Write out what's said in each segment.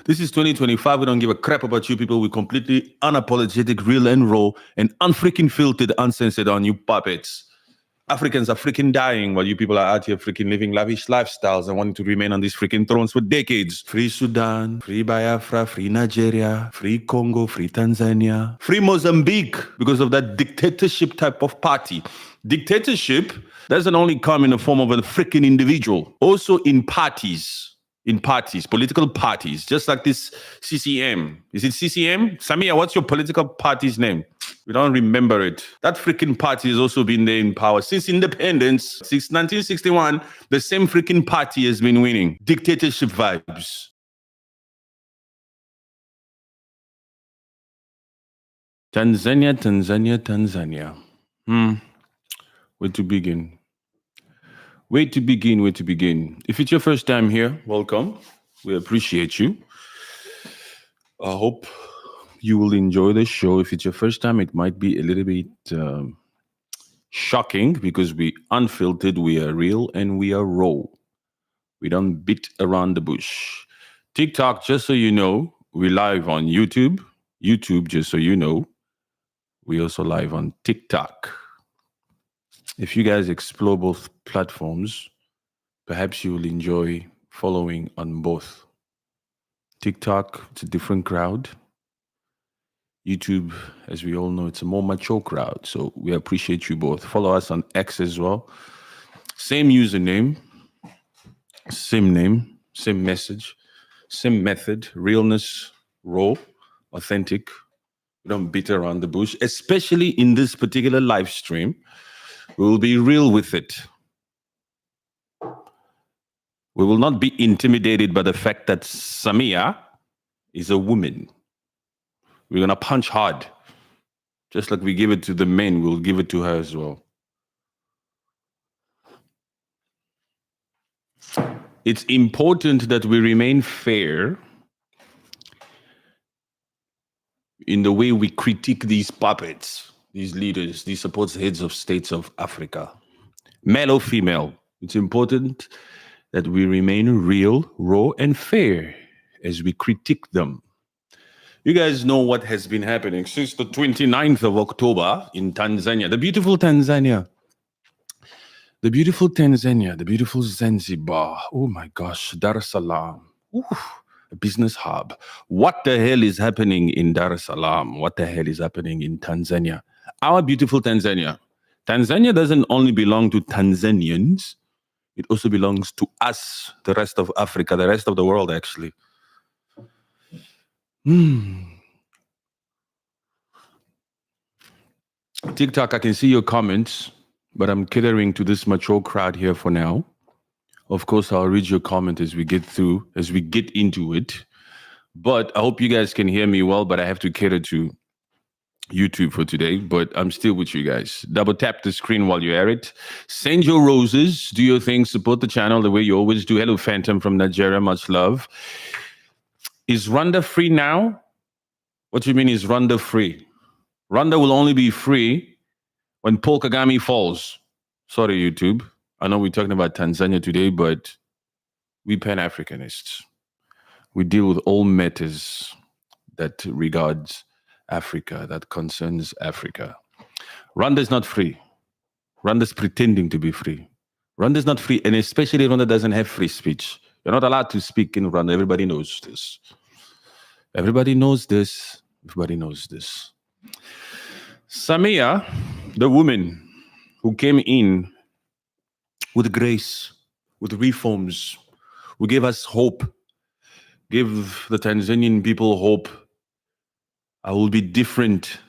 This is 2025. We don't give a crap about you people. We're completely unapologetic, real and raw, and unfreaking filtered, uncensored on you puppets. Africans are freaking dying while you people are out here freaking living lavish lifestyles and wanting to remain on these freaking thrones for decades. Free Sudan, free Biafra, free Nigeria, free Congo, free Tanzania, free Mozambique because of that dictatorship type of party. Dictatorship doesn't only come in the form of a freaking individual, also in parties. In parties, political parties, just like this CCM. Is it CCM? Samia, what's your political party's name? We don't remember it. That freaking party has also been there in power since independence. Since 1961, the same freaking party has been winning. Dictatorship vibes. Tanzania. Where to begin? Where to begin? If it's your first time here, welcome. We appreciate you. I hope you will enjoy the show. If it's your first time, it might be a little bit shocking because we unfiltered, we are real, and we are raw. We don't beat around the bush. TikTok, just so you know, we live on YouTube. YouTube, just so you know, we also live on TikTok. If you guys explore both platforms, perhaps you will enjoy following on both. TikTok, it's a different crowd. YouTube, as we all know, it's a more mature crowd. So we appreciate you both. Follow us on X as well. Same username, same name, same message, same method. Realness, raw, authentic. We don't beat around the bush, especially in this particular live stream. We will be real with it. We will not be intimidated by the fact that Samia is a woman. We're going to punch hard. Just like we give it to the men, we'll give it to her as well. It's important that we remain fair in the way we critique these puppets, these leaders, these supposed heads of states of Africa. Male or female, it's important that we remain real, raw, and fair as we critique them. You guys know what has been happening since the 29th of October in Tanzania. The beautiful Tanzania. The beautiful Tanzania, the beautiful Zanzibar. Oh my gosh, Dar es Salaam. A business hub. What the hell is happening in Dar es Salaam? What the hell is happening in Tanzania? Our beautiful Tanzania. Tanzania doesn't only belong to Tanzanians. It also belongs to us, the rest of Africa, the rest of the world, actually. TikTok, I can see your comments, but I'm catering to this mature crowd here for now. Of course, I'll read your comment as we get into it. But I hope you guys can hear me well, but I have to cater to YouTube for today, but I'm still with you guys. Double tap the screen while you're at it. Send your roses, do your thing, support the channel the way you always do. Hello, Phantom from Nigeria, much love. Is Rwanda free now? What do you mean is Rwanda free? Rwanda will only be free when Paul Kagame falls. Sorry, YouTube. I know we're talking about Tanzania today, but we Pan-Africanists. We deal with all matters that regards Africa, that concerns Africa. Rwanda is not free. Rwanda is pretending to be free. Rwanda is not free, and especially Rwanda doesn't have free speech. You're not allowed to speak in Rwanda. Everybody knows this. Everybody knows this. Everybody knows this. Samia, the woman who came in with grace, with reforms, who gave us hope, gave the Tanzanian people hope. I will be different.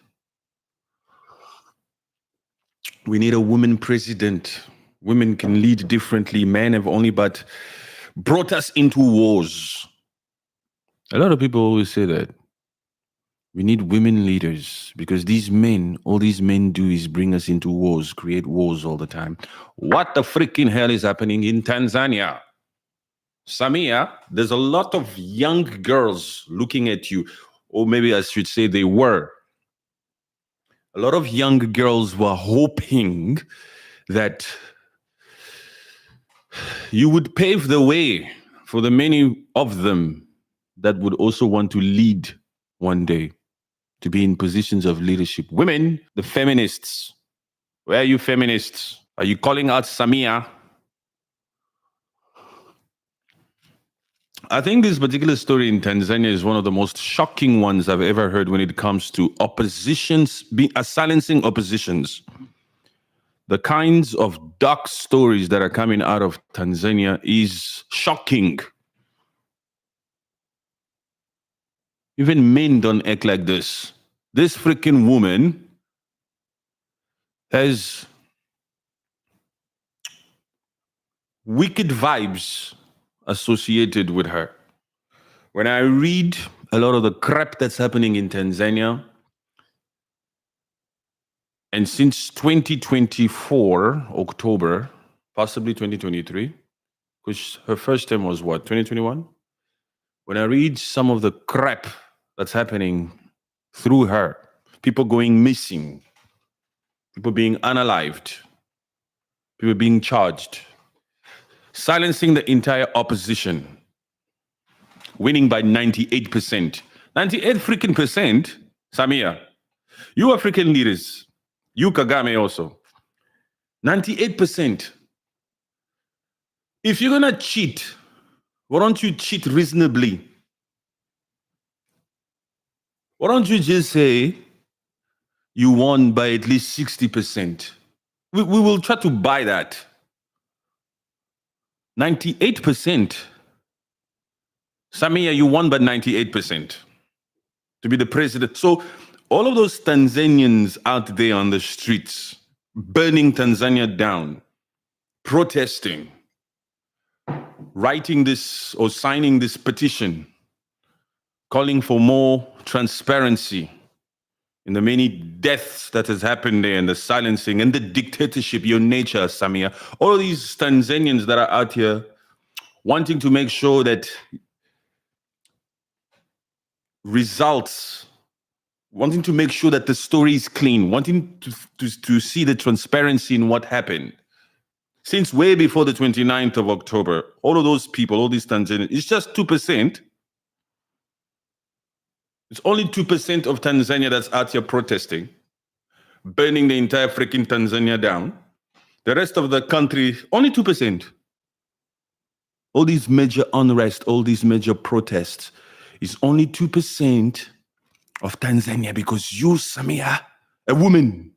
We need a woman president. Women can lead differently. Men have only but brought us into wars. A lot of people always say that. We need women leaders because these men, all these men do is bring us into wars, create wars all the time. What the freaking hell is happening in Tanzania? Samia, there's a lot of young girls looking at you, or maybe I should say they were. A lot of young girls were hoping that you would pave the way for the many of them that would also want to lead one day, to be in positions of leadership. Women, the feminists. Where are you feminists? Are you calling out Samia? I think this particular story in Tanzania is one of the most shocking ones I've ever heard when it comes to oppositions, silencing oppositions. The kinds of dark stories that are coming out of Tanzania is shocking. Even men don't act like this. This freaking woman has wicked vibes associated with her. When I read a lot of the crap that's happening in Tanzania, and since 2024, October, possibly 2023, because her first term was what, 2021? When I read some of the crap that's happening through her, people going missing, people being unalived, people being charged, silencing the entire opposition, winning by 98%. 98 freaking percent, Samia. You African leaders, you Kagame also. 98%. If you're gonna cheat, why don't you cheat reasonably? Why don't you just say you won by at least 60%? We will try to buy that. 98%. Samia, you won by 98% to be the president. So all of those Tanzanians out there on the streets, burning Tanzania down, protesting, writing this or signing this petition, calling for more transparency in the many deaths that has happened there, and the silencing and the dictatorship, your nature, Samia. All of these Tanzanians that are out here wanting to make sure that results, wanting to make sure that the story is clean, wanting to see the transparency in what happened. Since way before the 29th of October, all of those people, all these Tanzanians, it's just 2%. It's only 2% of Tanzania that's out here protesting, burning the entire freaking Tanzania down. The rest of the country, only 2%. All these major unrest, all these major protests, is only 2% of Tanzania because you, Samia, a woman,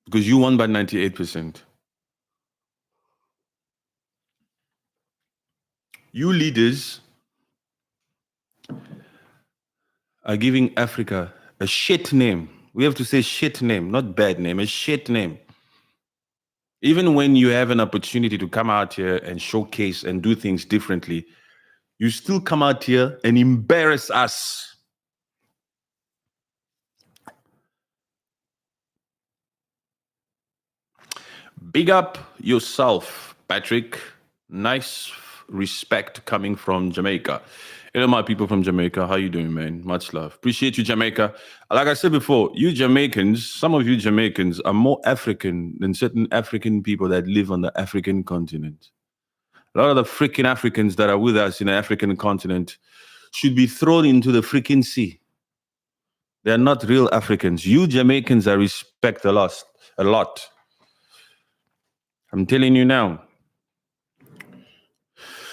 because you won by 98%. You leaders are giving Africa a shit name. We have to say shit name, not bad name, a shit name. Even when you have an opportunity to come out here and showcase and do things differently, you still come out here and embarrass us. Big up yourself, Patrick. Nice respect coming from Jamaica. Hello, my people from Jamaica. How you doing, man? Much love. Appreciate you, Jamaica. Like I said before, you Jamaicans, some of you Jamaicans are more African than certain African people that live on the African continent. A lot of the freaking Africans that are with us in the African continent should be thrown into the freaking sea. They're not real Africans. You Jamaicans I respect a lot. I'm telling you now.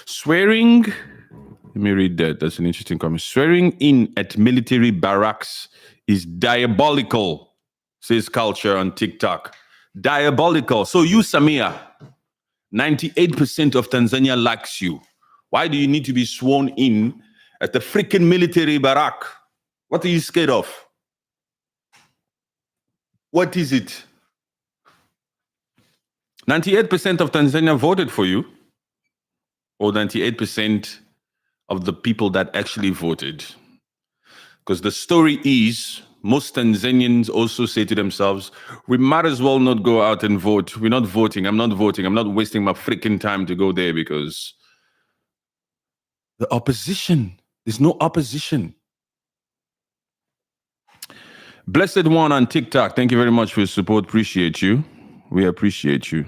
Swearing, let me read that. That's an interesting comment. Swearing in at military barracks is diabolical, says Culture on TikTok. Diabolical. So you, Samia, 98% of Tanzania likes you. Why do you need to be sworn in at the freaking military barrack? What are you scared of? What is it? 98% of Tanzania voted for you, or 98% of the people that actually voted. Because the story is, most Tanzanians also say to themselves, we might as well not go out and vote. We're not voting. I'm not voting. I'm not wasting my freaking time to go there because the opposition, there's no opposition. Blessed One on TikTok, thank you very much for your support. Appreciate you. We appreciate you.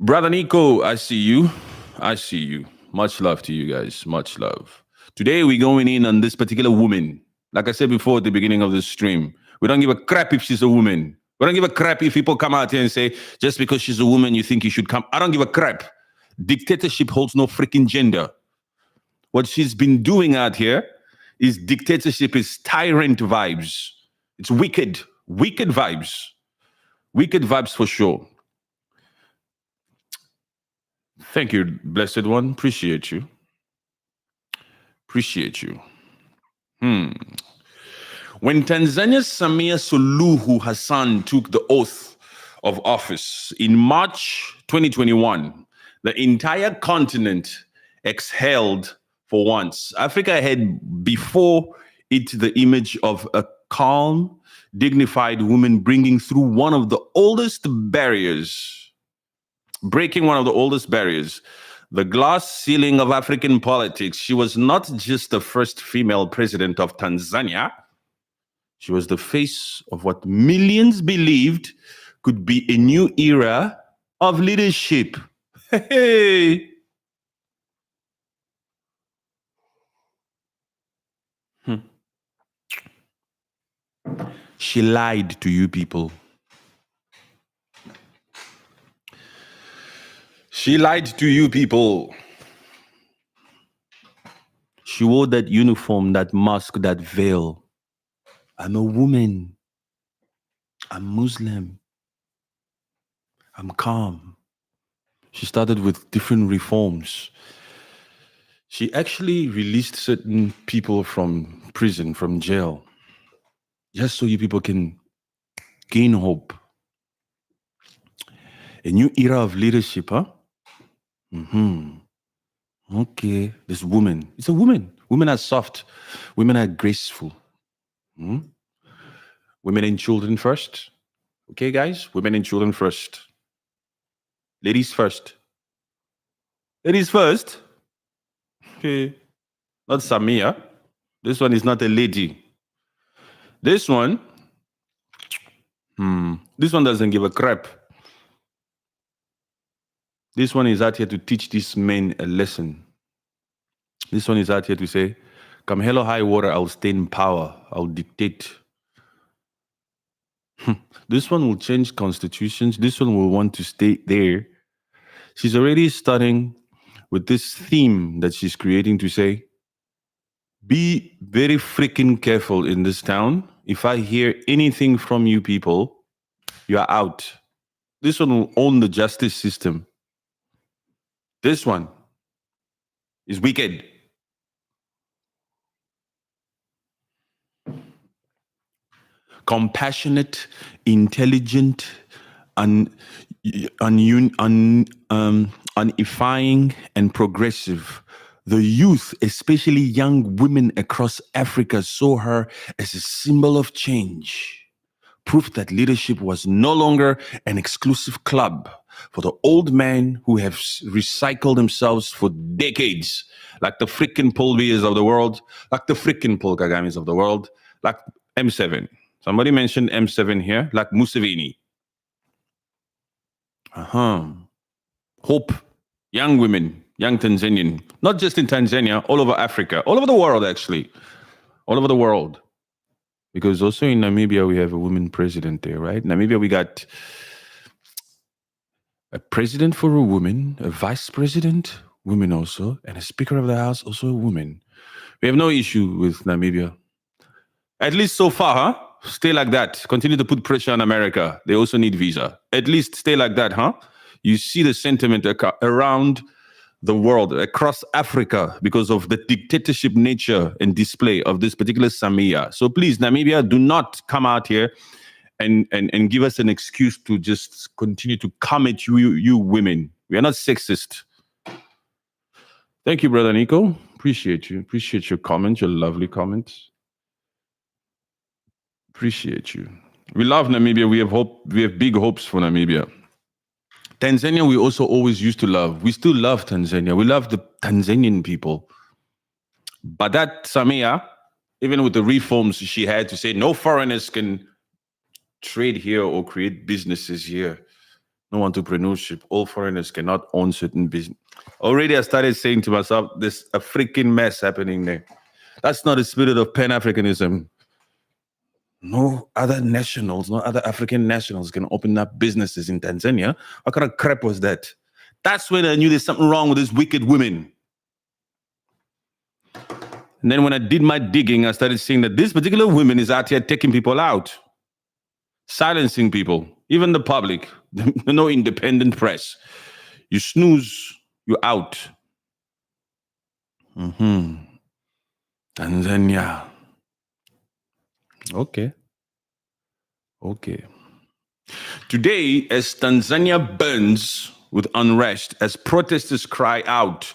Brother Nico, I see you. I see you. Much love to you guys. Much love. Today we're going in on this particular woman. Like I said before at the beginning of the stream, we don't give a crap if she's a woman. We don't give a crap if people come out here and say, just because she's a woman, you think you should come. I don't give a crap. Dictatorship holds no freaking gender. What she's been doing out here is dictatorship, is tyrant vibes. It's wicked, wicked vibes. Wicked vibes for sure. Thank you, blessed one. Appreciate you. Appreciate you. When Tanzania's Samia Suluhu Hassan took the oath of office in March 2021, the entire continent exhaled for once. Africa had before it the image of a calm, dignified woman breaking one of the oldest barriers, the glass ceiling of African politics. She was not just the first female president of Tanzania. She was the face of what millions believed could be a new era of leadership. Hey. She lied to you people. She lied to you people. She wore that uniform, that mask, that veil. I'm a woman. I'm Muslim. I'm calm. She started with different reforms. She actually released certain people from prison, from jail, just so you people can gain hope. A new era of leadership, huh? Okay, this woman. It's a woman. Women are soft. Women are graceful. Women and children first. Okay, guys? Women and children first. Ladies first. Ladies first. Okay. Not Samia. This one is not a lady. This one doesn't give a crap. This one is out here to teach these men a lesson. This one is out here to say, come hell or high water, I'll stay in power. I'll dictate. This one will change constitutions. This one will want to stay there. She's already starting with this theme that she's creating to say, be very freaking careful in this town. If I hear anything from you people, you are out. This one will own the justice system. This one is wicked. Compassionate, intelligent, unifying, and progressive. The youth, especially young women across Africa, saw her as a symbol of change. Proof that leadership was no longer an exclusive club for the old men who have recycled themselves for decades, like the freaking Paul Bias of the world, like the freaking Paul Kagames of the world, like M7. Somebody mentioned M7 here, like Museveni. Hope, young women, young Tanzanian, not just in Tanzania, all over Africa, all over the world, actually, all over the world. Because also in Namibia, we have a woman president there, right? Namibia, we got a president for a woman, a vice president, women also, and a speaker of the house, also a woman. We have no issue with Namibia. At least so far, huh? Stay like that. Continue to put pressure on America. They also need visa. At least stay like that, huh? You see the sentiment around the world, across Africa, because of the dictatorship nature and display of this particular Samia. So please, Namibia, do not come out here and give us an excuse to just continue to come at you women. We are not sexist. Thank you, Brother Nico. Appreciate you. Appreciate your comments, your lovely comments. Appreciate you. We love Namibia. We have hope. We have big hopes for Namibia. Tanzania, we also always used to love. We still love Tanzania. We love the Tanzanian people. But that Samia, even with the reforms she had to say no foreigners can trade here or create businesses here. no entrepreneurship. All foreigners cannot own certain business. Already I started saying to myself, there's a freaking mess happening there. That's not the spirit of Pan-Africanism. No other nationals, no other African nationals can open up businesses in Tanzania. What kind of crap was that? That's when I knew there's something wrong with these wicked women. And then when I did my digging, I started seeing that this particular woman is out here taking people out, silencing people, even the public. No independent press. You snooze, you're out. Tanzania. Okay. Today, as Tanzania burns with unrest, as protesters cry out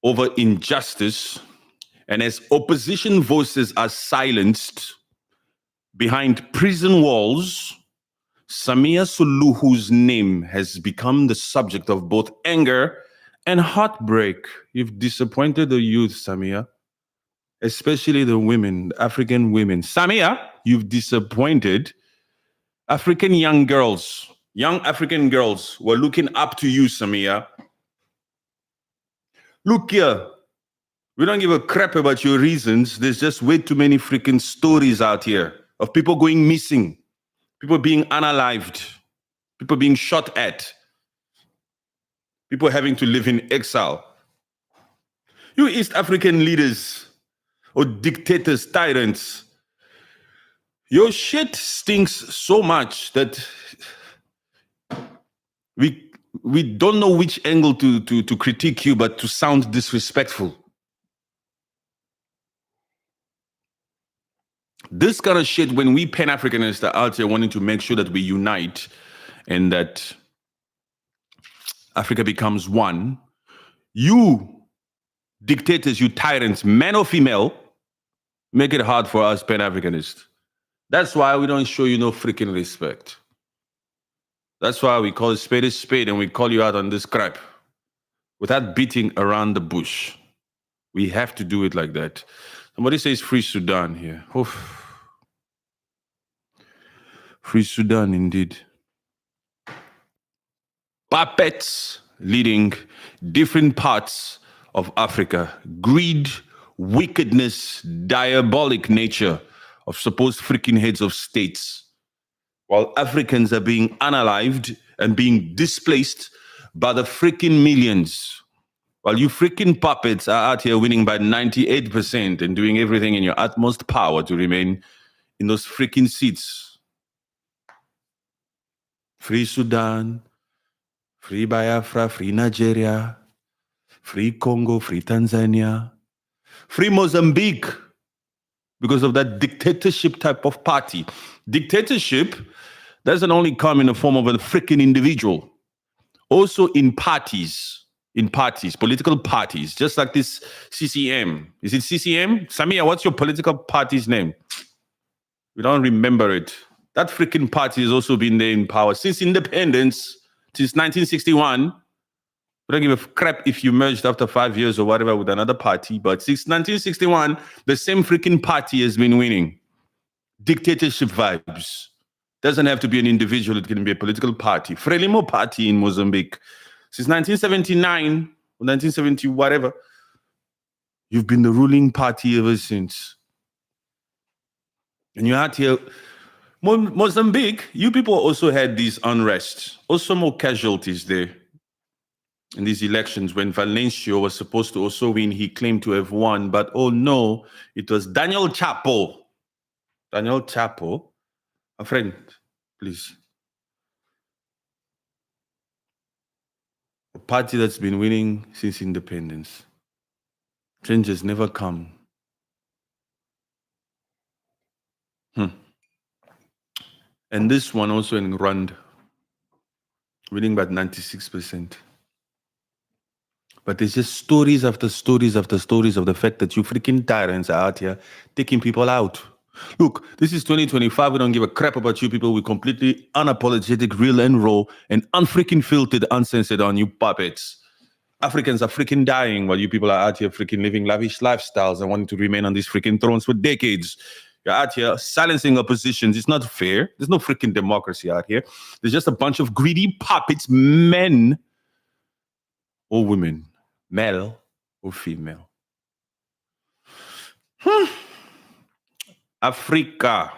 over injustice, and as opposition voices are silenced behind prison walls, Samia Suluhu's name has become the subject of both anger and heartbreak. You've disappointed the youth, Samia, especially the women, the African women. Samia, you've disappointed African young girls. Young African girls were looking up to you, Samia. Look here. We don't give a crap about your reasons. There's just way too many freaking stories out here of people going missing, people being unalived, people being shot at, people having to live in exile. You East African leaders or dictators, tyrants, your shit stinks so much that we don't know which angle to critique you, but to sound disrespectful. This kind of shit, when we Pan-Africanists are out here wanting to make sure that we unite and that Africa becomes one, you dictators, you tyrants, man or female, make it hard for us Pan-Africanists. That's why we don't show you no freaking respect. That's why we call a spade and we call you out on this crap without beating around the bush. We have to do it like that. Somebody says free Sudan here. Oof. Free Sudan, indeed. Puppets leading different parts of Africa. Greed, wickedness, diabolic nature of supposed freaking heads of states. While Africans are being unalived and being displaced by the freaking millions. While you freaking puppets are out here winning by 98% and doing everything in your utmost power to remain in those freaking seats. Free Sudan, free Biafra, free Nigeria, free Congo, free Tanzania, free Mozambique, because of that dictatorship type of party. Dictatorship doesn't only come in the form of a freaking individual, also in parties, political parties, just like this CCM. Is it CCM? Samia, what's your political party's name? We don't remember it. That freaking party has also been there in power since independence, since 1961. We don't give a crap if you merged after 5 years or whatever with another party, but since 1961, the same freaking party has been winning. Dictatorship vibes. Doesn't have to be an individual, it can be a political party. Frelimo party in Mozambique. Since 1979 or 1970, whatever, you've been the ruling party ever since. And you're out here. Mozambique, you people also had these unrests, also more casualties there. In these elections, when Valencio was supposed to also win, he claimed to have won, but oh no, it was Daniel Chapo. Daniel Chapo, a friend, please. A party that's been winning since independence. Change has never come. And this one also in Rwanda, winning by 96%. But there's just stories after stories after stories of the fact that you freaking tyrants are out here taking people out. Look, this is 2025. We don't give a crap about you people. We're completely unapologetic, real and raw, and unfreaking filtered, uncensored on you puppets. Africans are freaking dying while you people are out here freaking living lavish lifestyles and wanting to remain on these freaking thrones for decades. You're out here silencing oppositions. It's not fair. There's no freaking democracy out here. There's just a bunch of greedy puppets, men or women, male or female. Africa.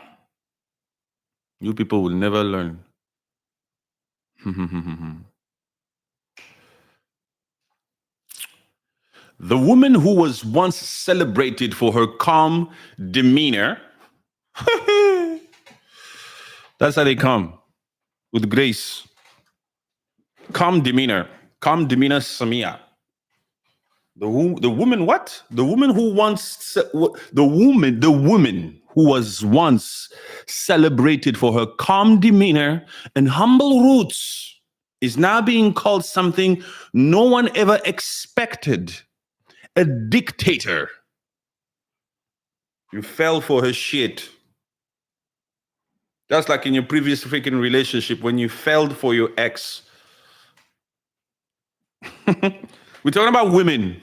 You people will never learn. The woman who was once celebrated for her calm demeanor, that's how they come, with grace. Calm demeanor Samia. The woman what? The woman who once, the woman who was once celebrated for her calm demeanor and humble roots is now being called something no one ever expected. A dictator. You fell for her shit. Just like in your previous freaking relationship when you fell for your ex. We're talking about women.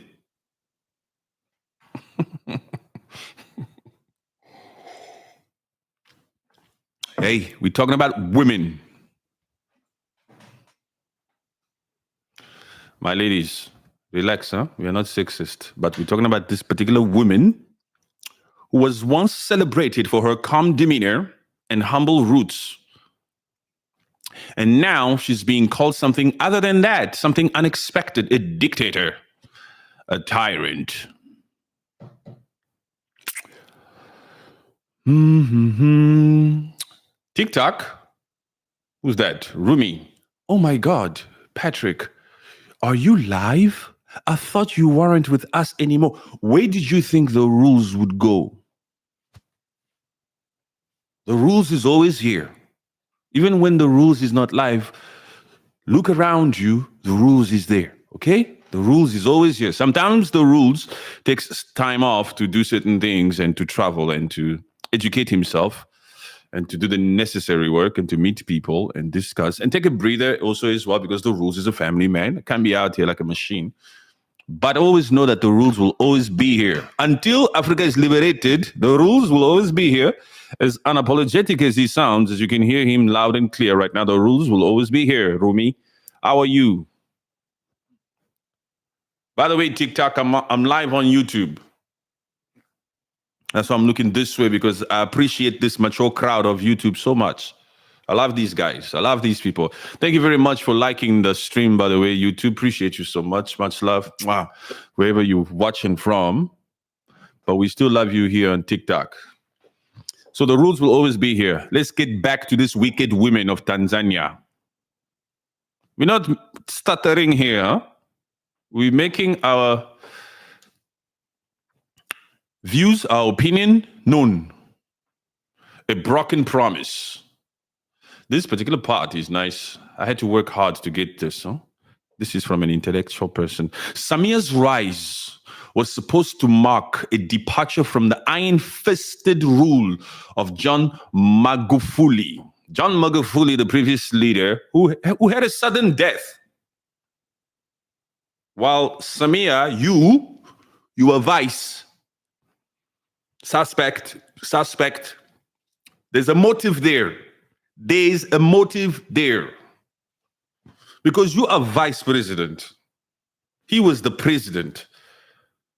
Hey, we're talking about women. My ladies, relax, huh? We are not sexist, but we're talking about this particular woman who was once celebrated for her calm demeanor and humble roots. And now she's being called something other than that, something unexpected, a dictator, a tyrant. TikTok? Who's that? Rumi. Oh my God, Patrick, are you live? I thought you weren't with us anymore. Where did you think the rules would go? The rules is always here. Even when the rules is not live, look around you, the rules is there, okay? The rules is always here. Sometimes the rules takes time off to do certain things and to travel and to educate himself and to do the necessary work and to meet people and discuss and take a breather also as well, because the rules is a family man. Can't be out here like a machine. But always know that the rules will always be here. Until Africa is liberated, the rules will always be here. As unapologetic as he sounds, as you can hear him loud and clear right now, the rules will always be here. Rumi, how are you? By the way, TikTok, I'm live on YouTube. That's why I'm looking this way, because I appreciate this mature crowd of YouTube so much. I love these guys. I love these people. Thank you very much for liking the stream, by the way. YouTube, appreciate you so much. Much love. Wow. Wherever you're watching from. But we still love you here on TikTok. So the rules will always be here. Let's get back to this wicked women of Tanzania. We're not stuttering here. Huh? We're making our views, our opinion known. A broken promise. This particular part is nice. I had to work hard to get this. Huh? This is from an intellectual person. Samia's rise was supposed to mark a departure from the iron-fisted rule of John Magufuli. John Magufuli, the previous leader, who had a sudden death. While Samia, you were vice. Suspect. There's a motive there. There's a motive there. Because you are vice president. He was the president.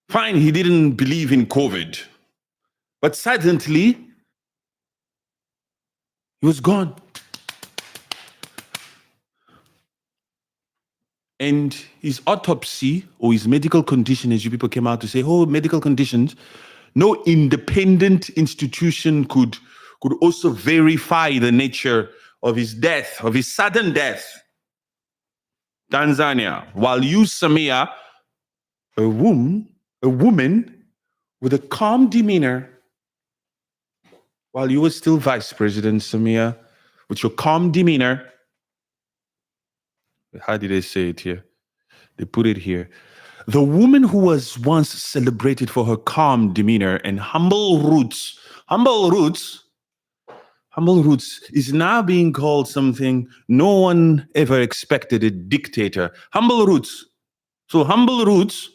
Fine, he didn't believe in COVID. But suddenly, he was gone. And his autopsy or his medical condition, as you people came out to say, oh, medical conditions, no independent institution could also verify the nature of his death, of his sudden death. Tanzania, while you, Samia, a woman with a calm demeanor, while you were still Vice President Samia, with your calm demeanor, how did they say it here? They put it here. The woman who was once celebrated for her calm demeanor and humble roots is now being called something no one ever expected, a dictator. Humble roots. So humble roots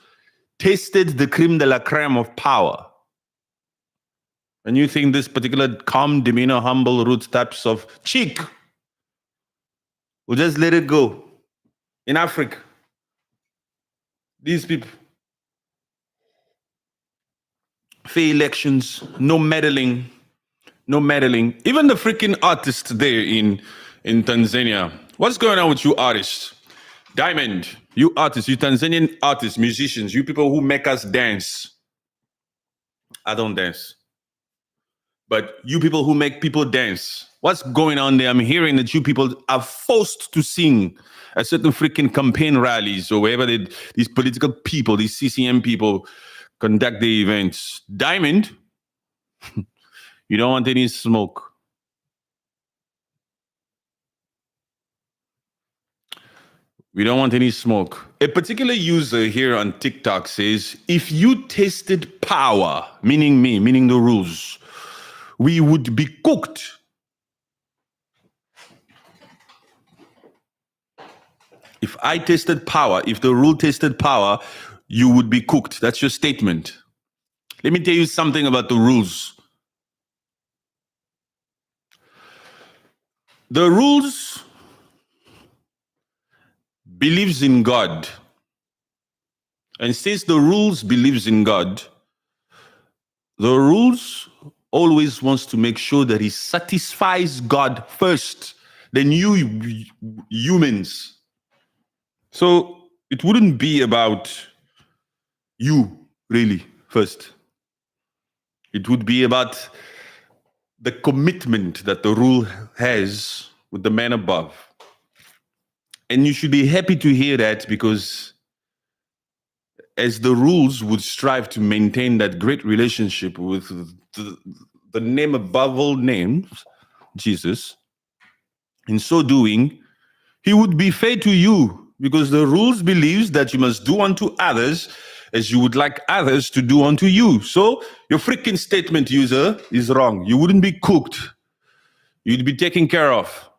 tasted the creme de la creme of power. And you think this particular calm demeanor, humble, root types of cheek will just let it go. In Africa, these people, fair elections, no meddling, no meddling. Even the freaking artists there in Tanzania. What's going on with you artists? Diamond, you artists, you Tanzanian artists, musicians, you people who make us dance. I don't dance. But you people who make people dance, what's going on there? I'm hearing that you people are forced to sing at certain freaking campaign rallies or wherever these political people, these CCM people conduct the events. Diamond, you don't want any smoke. We don't want any smoke. A particular user here on TikTok says, if you tasted power, meaning me, meaning the rules, we would be cooked. If I tasted power, if the rule tasted power, you would be cooked. That's your statement. Let me tell you something about the rules. The rules believes in God. And since the rules believes in God, the rules always wants to make sure that he satisfies God first, then you humans. So it wouldn't be about you, really, first. It would be about the commitment that the rule has with the man above. And you should be happy to hear that, because as the rules would strive to maintain that great relationship with the name above all names, Jesus, in so doing, he would be fair to you, because the rules believes that you must do unto others as you would like others to do unto you. So your freaking statement, user, is wrong. You wouldn't be cooked. You'd be taken care of.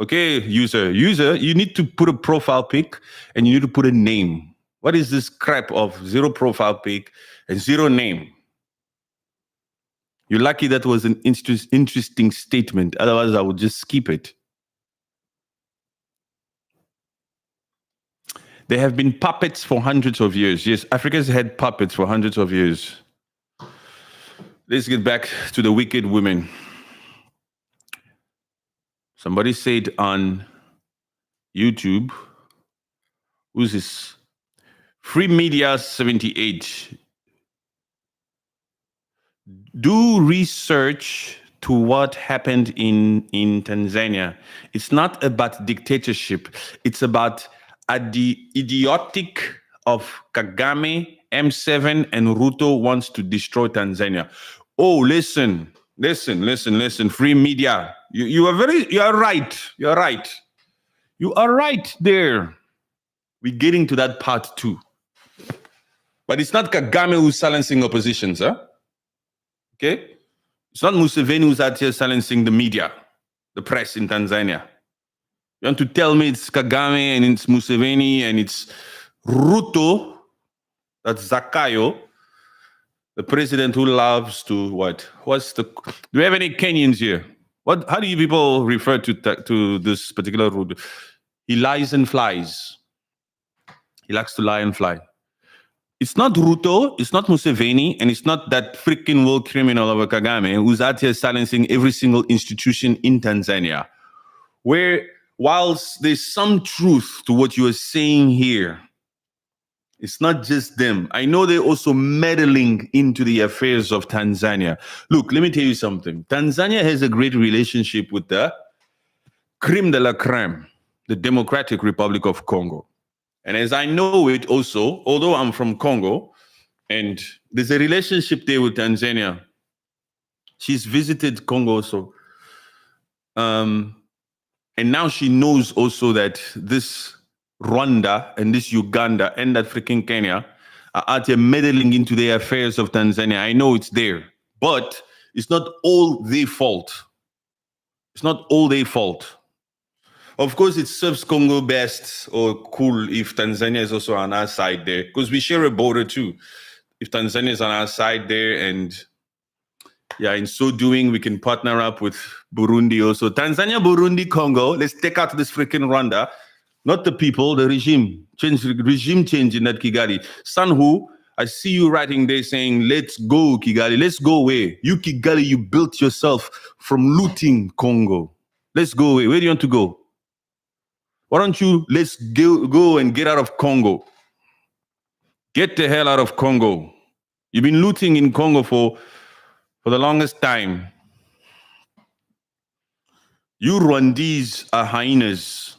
Okay, user, you need to put a profile pic and you need to put a name. What is this crap of 0 profile pic and 0 name? You're lucky that was an interesting statement. Otherwise, I would just skip it. There have been puppets for hundreds of years. Yes, Africa's had puppets for hundreds of years. Let's get back to the wicked women. Somebody said on YouTube, who's this? Free Media 78. Do research to what happened in Tanzania. It's not about dictatorship. It's about the idiotic of Kagame, M7, and Ruto wants to destroy Tanzania. Oh, listen. Free Media. You are right. You're right. You are right there. We're getting to that part too. But it's not Kagame who's silencing oppositions, huh? Okay? It's not Museveni who's out here silencing the media, the press in Tanzania. You want to tell me it's Kagame and it's Museveni and it's Ruto, that's Zakayo, the president who loves to what? Do we have any Kenyans here? How do you people refer to this particular Ruto? He lies and flies. He likes to lie and fly. It's not Ruto, it's not Museveni, and it's not that freaking world criminal of a Kagame who's out here silencing every single institution in Tanzania. Where, whilst there's some truth to what you are saying here, it's not just them. I know they're also meddling into the affairs of Tanzania. Look, let me tell you something. Tanzania has a great relationship with the creme de la creme, the Democratic Republic of Congo. And as I know it also, although I'm from Congo, and there's a relationship there with Tanzania. She's visited Congo also. And now she knows also that this Rwanda and this Uganda and that freaking Kenya are out here meddling into the affairs of Tanzania. I know it's there, but it's not all their fault. It's not all their fault. Of course, it serves Congo best or cool if Tanzania is also on our side there, because we share a border too. If Tanzania is on our side there, and Yeah, in so doing, we can partner up with Burundi also. Tanzania, Burundi, Congo. Let's take out this freaking Rwanda. Not the people, the regime. Regime change in that Kigali. Sanhu, I see you writing there saying, let's go, Kigali. Let's go away. You, Kigali, you built yourself from looting Congo. Let's go away. Where do you want to go? Why don't you, let's go and get out of Congo. Get the hell out of Congo. You've been looting in Congo for the longest time. You Rwandese are hyenas.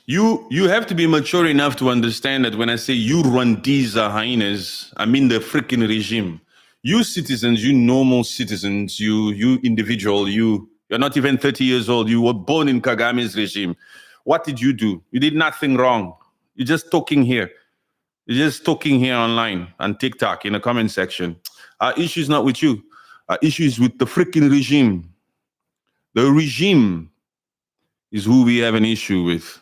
You have to be mature enough to understand that when I say you Rwandese are hyenas, I mean the freaking regime. You citizens, you normal citizens, you individual, you're not even 30 years old. You were born in Kagame's regime. What did you do? You did nothing wrong. You're just talking here. You're just talking here online on TikTok in the comment section. Our issue is not with you. Our issue is with the freaking regime. The regime is who we have an issue with.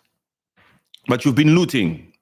But you've been looting.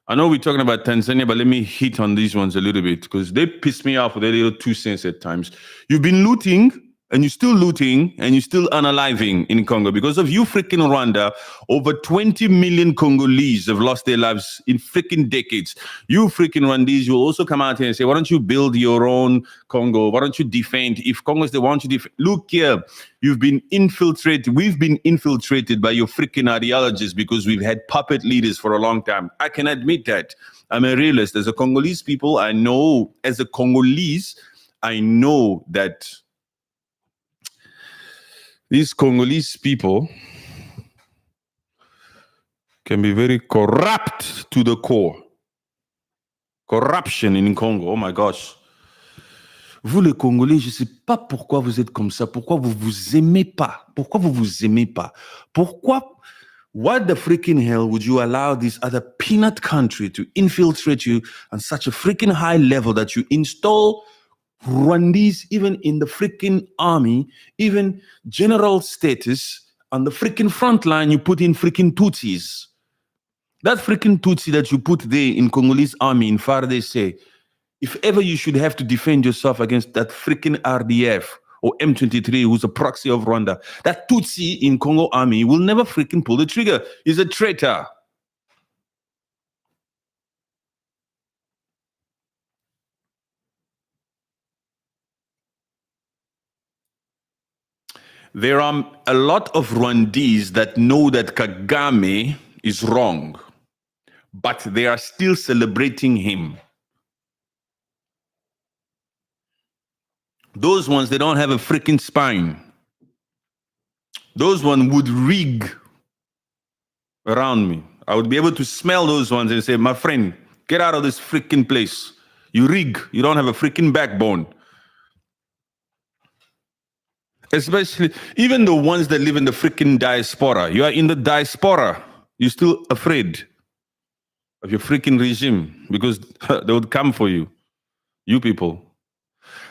I know we're talking about Tanzania, but let me hit on these ones a little bit because they piss me off with their little 2 cents at times. You've been looting, and you're still looting, and you're still unaliving in Congo. Because of you freaking Rwanda, over 20 million Congolese have lost their lives in freaking decades. You freaking Rwandese will also come out here and say, why don't you build your own Congo? Why don't you defend? If Congo is the one to defend. Look here, you've been infiltrated. We've been infiltrated by your freaking ideologies because we've had puppet leaders for a long time. I can admit that. I'm a realist. As a Congolese people, I know, as a Congolese, I know that these Congolese people can be very corrupt to the core. Corruption in Congo, oh my gosh. Vous les Congolais, je ne sais pas pourquoi vous êtes comme ça, pourquoi vous vous aimez pas, pourquoi vous vous aimez pas, pourquoi, what the freaking hell would you allow this other peanut country to infiltrate you on such a freaking high level that you install Rwandese even in the freaking army, even general status, on the freaking front line, you put in freaking Tutsis. That freaking Tutsi that you put there in Congolese army in FARDC, if ever you should have to defend yourself against that freaking RDF or M23, who's a proxy of Rwanda, that Tutsi in Congo army will never freaking pull the trigger. He's a traitor. There are a lot of Rwandese that know that Kagame is wrong, but they are still celebrating him. Those ones, they don't have a freaking spine. Those ones would rig around me. I would be able to smell those ones and say, my friend, get out of this freaking place. You rig. You don't have a freaking backbone. Especially, even the ones that live in the freaking diaspora. You are in the diaspora. You're still afraid of your freaking regime because they would come for you. You people.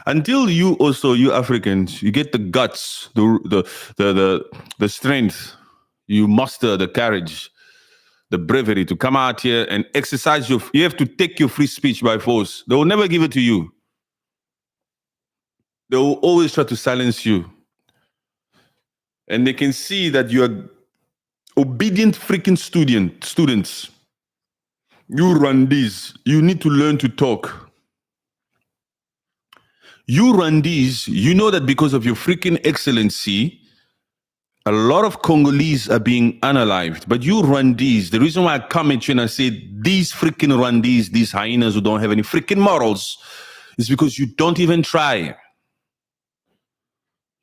Until you also, you Africans, you get the guts, the strength, you muster the courage, the bravery to come out here and exercise you have to take your free speech by force. They will never give it to you. They will always try to silence you. And they can see that you are obedient freaking students. You Rwandese, you need to learn to talk. You Rwandese, you know that because of your freaking excellency, a lot of Congolese are being unalived. But you Rwandese, the reason why I come at you and I say these freaking Rwandese, these hyenas who don't have any freaking morals, is because you don't even try.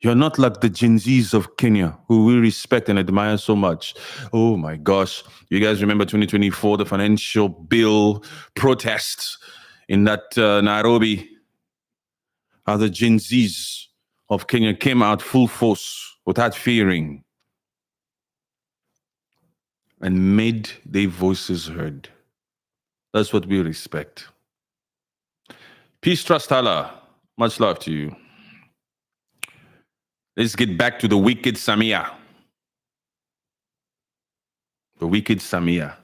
You're not like the Gen Zs of Kenya, who we respect and admire so much. Oh my gosh. You guys remember 2024, the financial bill protests in that Nairobi? How the Gen Zs of Kenya came out full force without fearing and made their voices heard. That's what we respect. Peace, trust, Allah. Much love to you. Let's get back to the wicked Samia. The wicked Samia.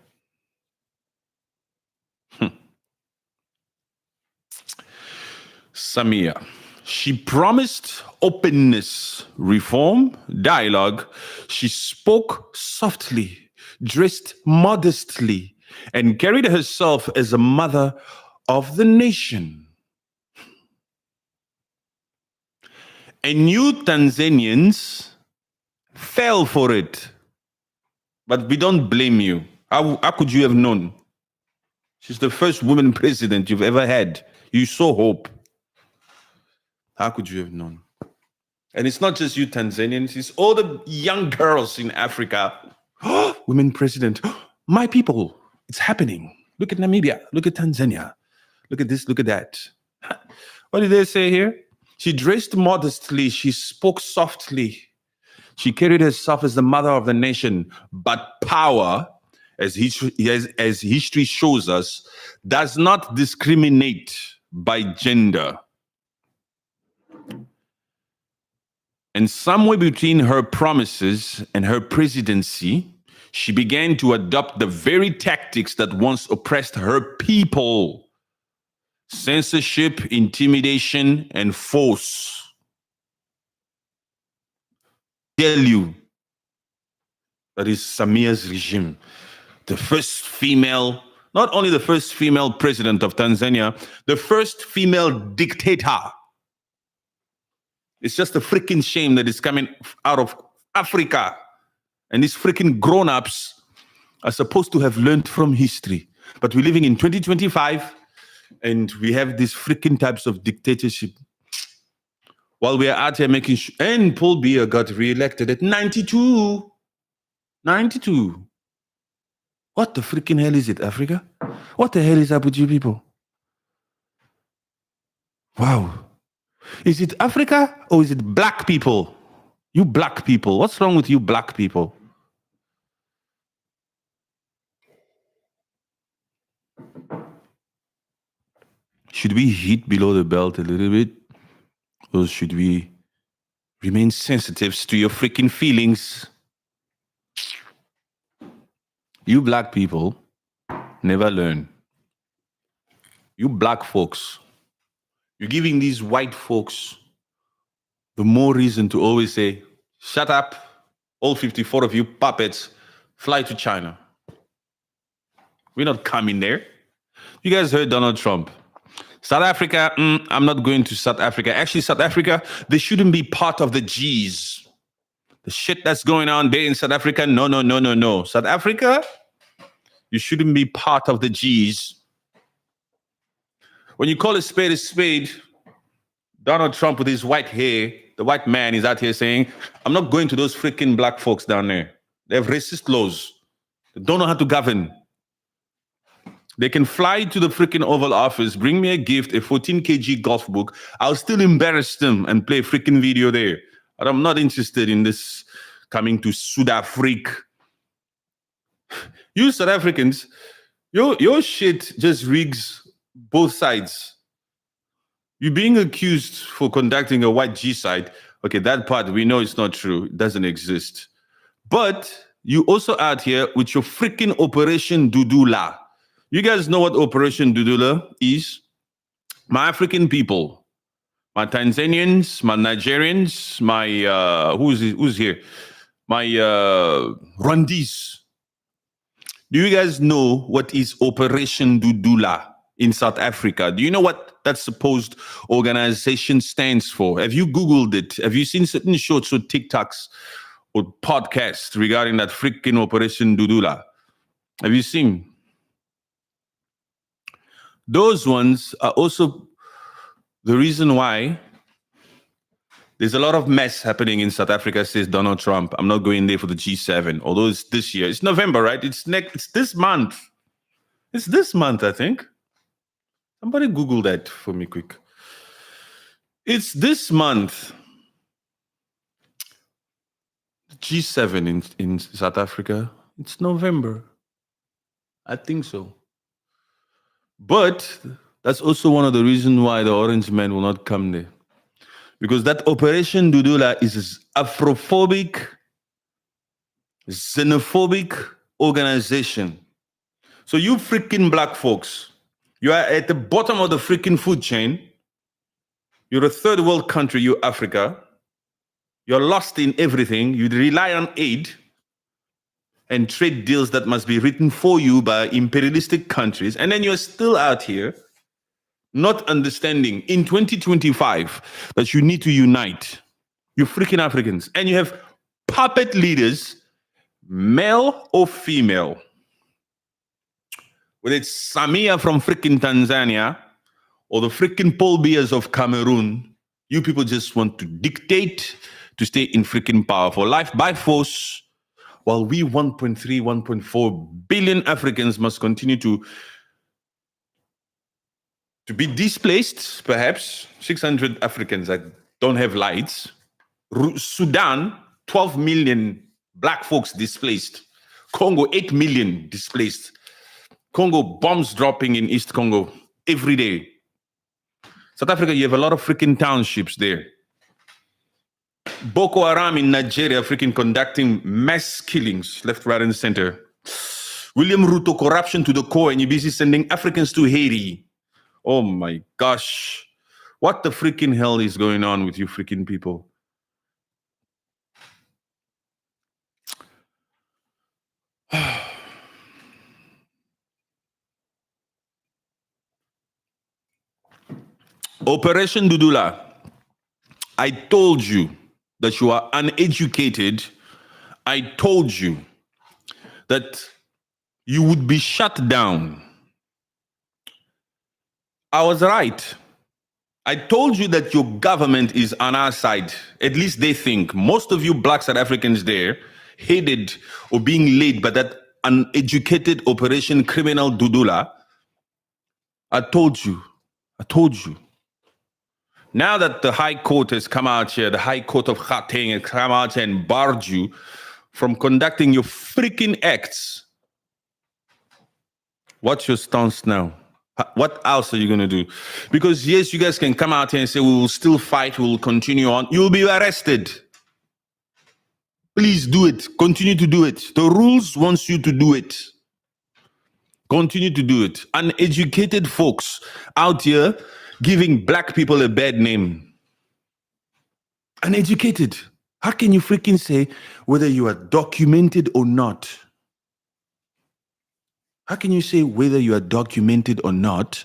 Samia. She promised openness, reform, dialogue. She spoke softly, dressed modestly, and carried herself as a mother of the nation. And you Tanzanians fell for it. But we don't blame you. How could you have known? She's the first woman president you've ever had. You saw hope. How could you have known? And it's not just you Tanzanians, it's all the young girls in Africa. Women president. My people, it's happening. Look at Namibia. Look at Tanzania. Look at this, look at that. What did they say here? She dressed modestly. She spoke softly. She carried herself as the mother of the nation. But power, as history shows us, does not discriminate by gender. And somewhere between her promises and her presidency, she began to adopt the very tactics that once oppressed her people: censorship, intimidation, and force. Tell you, that is Samia's regime. The first female, not only the first female president of Tanzania, the first female dictator. It's just a freaking shame that it's coming out of Africa. And these freaking grown-ups are supposed to have learned from history. But we're living in 2025, and we have these freaking types of dictatorship. While we are out here making sure, and Paul Biya got re-elected at 92. 92. What the freaking hell is it, Africa? What the hell is up with you people? Wow. Is it Africa or is it black people? You black people. What's wrong with you black people? Should we hit below the belt a little bit? Or should we remain sensitive to your freaking feelings? You black people never learn. You black folks, you're giving these white folks the more reason to always say, shut up, all 54 of you puppets, fly to China. We're not coming there. You guys heard Donald Trump. South Africa, I'm not going to South Africa. Actually, South Africa, they shouldn't be part of the G's. The shit that's going on there in South Africa, no. South Africa, you shouldn't be part of the G's. When you call a spade, Donald Trump with his white hair, the white man is out here saying, I'm not going to those freaking black folks down there. They have racist laws. They don't know how to govern. They can fly to the freaking Oval Office, bring me a gift, a 14 kg golf book. I'll still embarrass them and play a freaking video there. But I'm not interested in this coming to South Africa. You South Africans, your shit just rigs both sides. You're being accused for conducting a white G-side. Okay, that part, we know it's not true. It doesn't exist. But you also out here with your freaking Operation Dudula. You guys know what Operation Dudula is? My African people, my Tanzanians, my Nigerians, my, who's here? My Rwandese. Do you guys know what is Operation Dudula in South Africa? Do you know what that supposed organization stands for? Have you Googled it? Have you seen certain shorts or TikToks or podcasts regarding that freaking Operation Dudula? Have you seen? Those ones are also the reason why there's a lot of mess happening in South Africa, says Donald Trump. I'm not going there for the G7, although it's this year. It's November, right? It's this month. It's this month, I think. Somebody Google that for me quick. It's this month. G7 in South Africa. It's November. I think so. But that's also one of the reasons why the Orange Man will not come there. Because that Operation Dudula is an Afrophobic, xenophobic organization. So you freaking black folks, you are at the bottom of the freaking food chain. You're a third world country, you Africa. You're lost in everything. You rely on aid and trade deals that must be written for you by imperialistic countries. And then you're still out here not understanding in 2025 that you need to unite. You freaking Africans. And you have puppet leaders, male or female. Whether it's Samia from freaking Tanzania or the freaking Paul Bias of Cameroon, you people just want to dictate to stay in freaking power for life by force, while we 1.3, 1.4 billion Africans must continue to be displaced, perhaps 600 Africans that don't have lights. Sudan, 12 million black folks displaced. Congo, 8 million displaced. Congo, bombs dropping in East Congo every day. South Africa, you have a lot of freaking townships there. Boko Haram in Nigeria freaking conducting mass killings left, right, and center. William Ruto, corruption to the core, and you're busy sending Africans to Haiti. Oh my gosh. What the freaking hell is going on with you freaking people? Operation Dudula. I told you that you are uneducated. I told you that you would be shut down. I was right. I told you that your government is on our side. At least they think. Most of you black South Africans there headed or being led by that uneducated Operation Criminal Dudula. I told you. I told you. Now that the High Court has come out here, the High Court of Gauteng has come out here and barred you from conducting your freaking acts, what's your stance now? What else are you going to do? Because yes, you guys can come out here and say, we will still fight, we will continue on. You'll be arrested. Please do it. Continue to do it. The rules wants you to do it. Continue to do it. Uneducated folks out here giving black people a bad name. Uneducated. How can you freaking say whether you are documented or not? How can you say whether you are documented or not,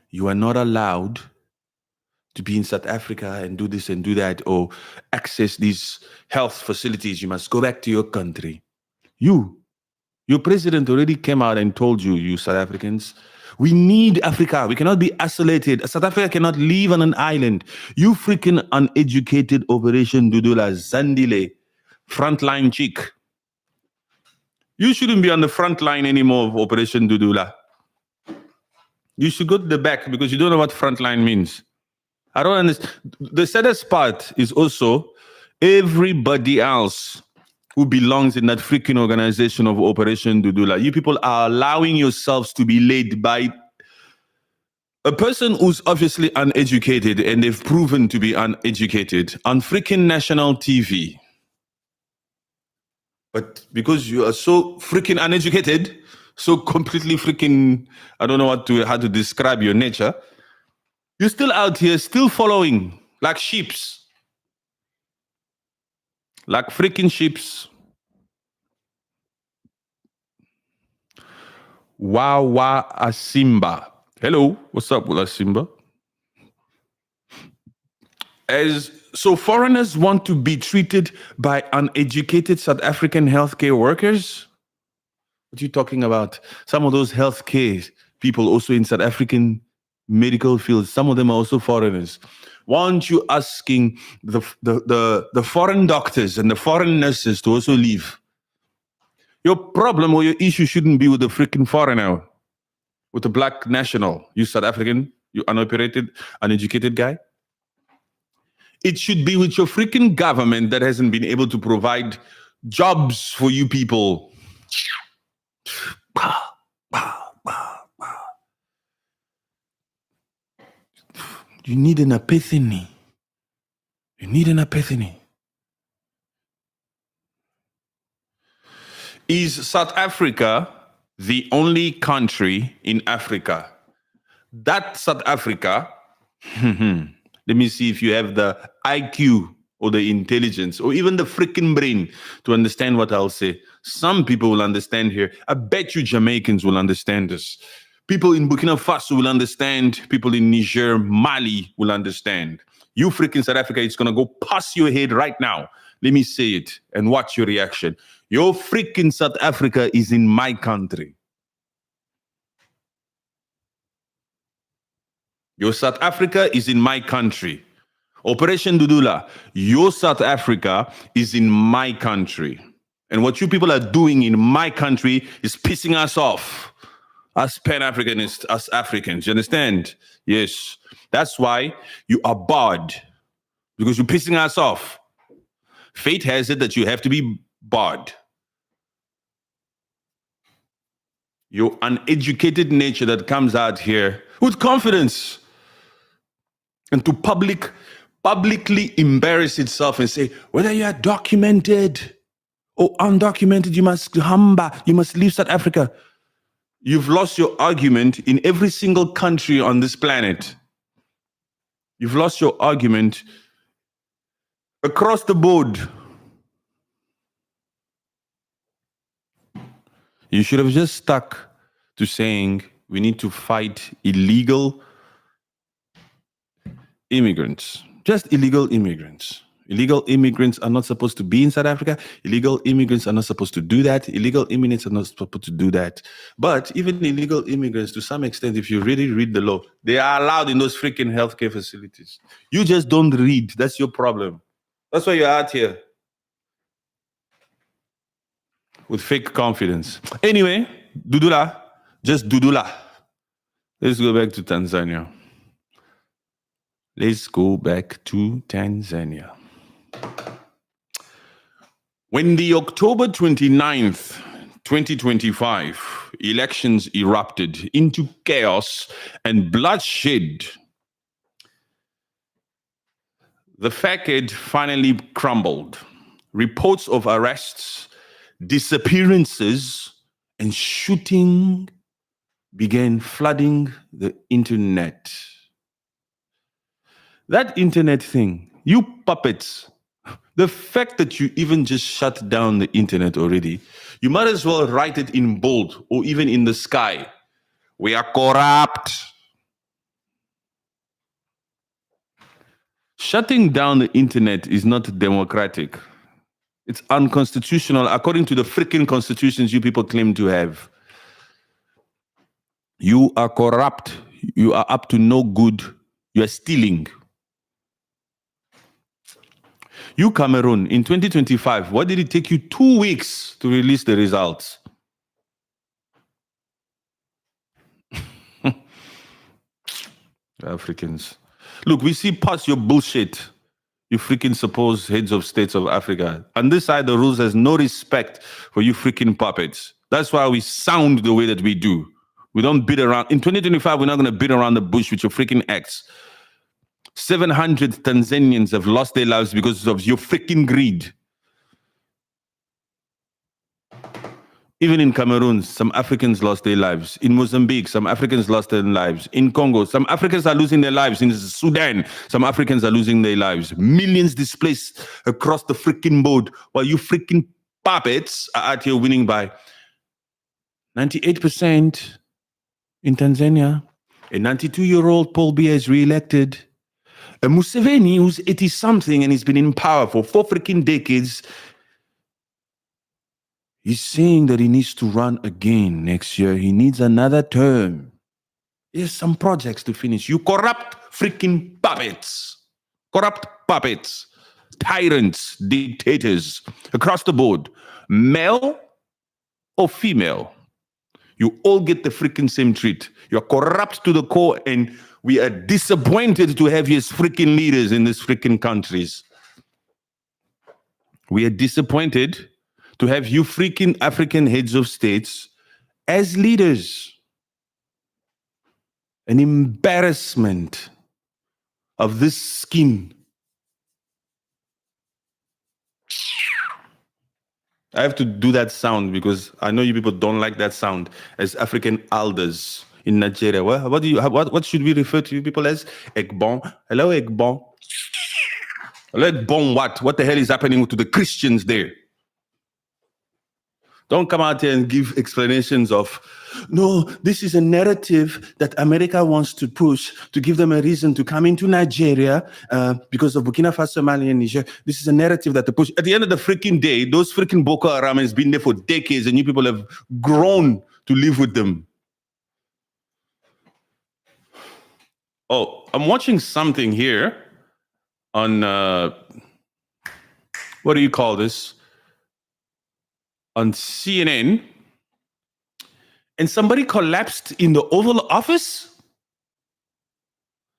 you are not allowed to be in South Africa and do this and do that or access these health facilities? You must go back to your country. Your president already came out and told you, you South Africans, we need Africa. We cannot be isolated. South Africa cannot live on an island. You freaking uneducated Operation Dudula Zandile, frontline chick. You shouldn't be on the front line anymore of Operation Dudula. You should go to the back because you don't know what front line means. I don't understand. The saddest part is also everybody else who belongs in that freaking organization of Operation Dudula. You people are allowing yourselves to be led by a person who's obviously uneducated, and they've proven to be uneducated on freaking national TV. But because you are so freaking uneducated, so completely freaking, I don't know how to describe your nature, you're still out here, still following like sheeps. Like freaking sheeps. Wawa Asimba. Hello, what's up, Wala Simba? So foreigners want to be treated by uneducated South African healthcare workers? What are you talking about? Some of those healthcare people also in South African medical fields, some of them are also foreigners. Why aren't you asking the foreign doctors and the foreign nurses to also leave? Your problem or your issue shouldn't be with the freaking foreigner, with the black national, you South African, you unoperated, uneducated guy. It should be with your freaking government that hasn't been able to provide jobs for you people. You need an epiphany. You need an epiphany. Is South Africa the only country in Africa? That South Africa Let me see if you have the IQ or the intelligence or even the freaking brain to understand what I'll say. Some people will understand here. I bet you Jamaicans will understand this. People in Burkina Faso will understand. People in Niger, Mali will understand. You freaking South Africa, it's going to go past your head right now. Let me say it and watch your reaction. Your freaking South Africa is in my country. Your South Africa is in my country. Operation Dudula, your South Africa is in my country. And what you people are doing in my country is pissing us off. Us Pan-Africanists, us Africans, you understand? Yes. That's why you are barred, because you're pissing us off. Fate has it that you have to be barred. Your uneducated nature that comes out here with confidence and to publicly embarrass itself and say, whether you are documented or undocumented, you must leave South Africa. You've lost your argument in every single country on this planet. You've lost your argument across the board. You should have just stuck to saying we need to fight illegal immigrants. Just illegal immigrants. Illegal immigrants are not supposed to be in South Africa. Illegal immigrants are not supposed to do that. Illegal immigrants are not supposed to do that. But even illegal immigrants, to some extent, if you really read the law, they are allowed in those freaking healthcare facilities. You just don't read. That's your problem. That's why you're out here with fake confidence. Anyway, Dudula, just Dudula. Let's go back to Tanzania. Let's go back to Tanzania. When the October 29th, 2025 elections erupted into chaos and bloodshed, the facade finally crumbled. Reports of arrests, disappearances, and shooting began flooding the internet. That internet thing, you puppets, the fact that you even just shut down the internet already, you might as well write it in bold or even in the sky. We are corrupt. Shutting down the internet is not democratic. It's unconstitutional according to the freaking constitutions you people claim to have. You are corrupt. You are up to no good. You are stealing. You, Cameroon, in 2025, why did it take you 2 weeks to release the results? Africans. Look, we see past your bullshit, you freaking supposed heads of states of Africa. On this side, the rules has no respect for you freaking puppets. That's why we sound the way that we do. We don't beat around. In 2025, we're not going to beat around the bush with your freaking acts. 700 Tanzanians have lost their lives because of your freaking greed. Even in Cameroon, some Africans lost their lives. In Mozambique, some Africans lost their lives. In Congo, some Africans are losing their lives. In Sudan, some Africans are losing their lives. Millions displaced across the freaking board, while you freaking puppets are out here winning by 98% in Tanzania. A 92-year-old Paul Biya is re-elected. A Museveni who's 80-something and he's been in power for 4 freaking decades, he's saying that he needs to run again next year. He needs another term. There's some projects to finish. You corrupt freaking puppets. Corrupt puppets. Tyrants, dictators, across the board. Male or female. You all get the freaking same treat. You're corrupt to the core, and we are disappointed to have you as freaking leaders in these freaking countries. We are disappointed to have you freaking African heads of states as leaders. An embarrassment of this skin. I have to do that sound because I know you people don't like that sound as African elders in Nigeria. What should we refer to you people as? Egbon. Hello, Egbon. Hello, Egbon. What the hell is happening to the Christians there? Don't come out here and give explanations of, no, this is a narrative that America wants to push to give them a reason to come into Nigeria because of Burkina Faso, Mali, and Niger. This is a narrative that they push. At the end of the freaking day, those freaking Boko Haram has been there for decades and you people have grown to live with them. Oh, I'm watching something here on, what do you call this? On CNN, and somebody collapsed in the Oval Office.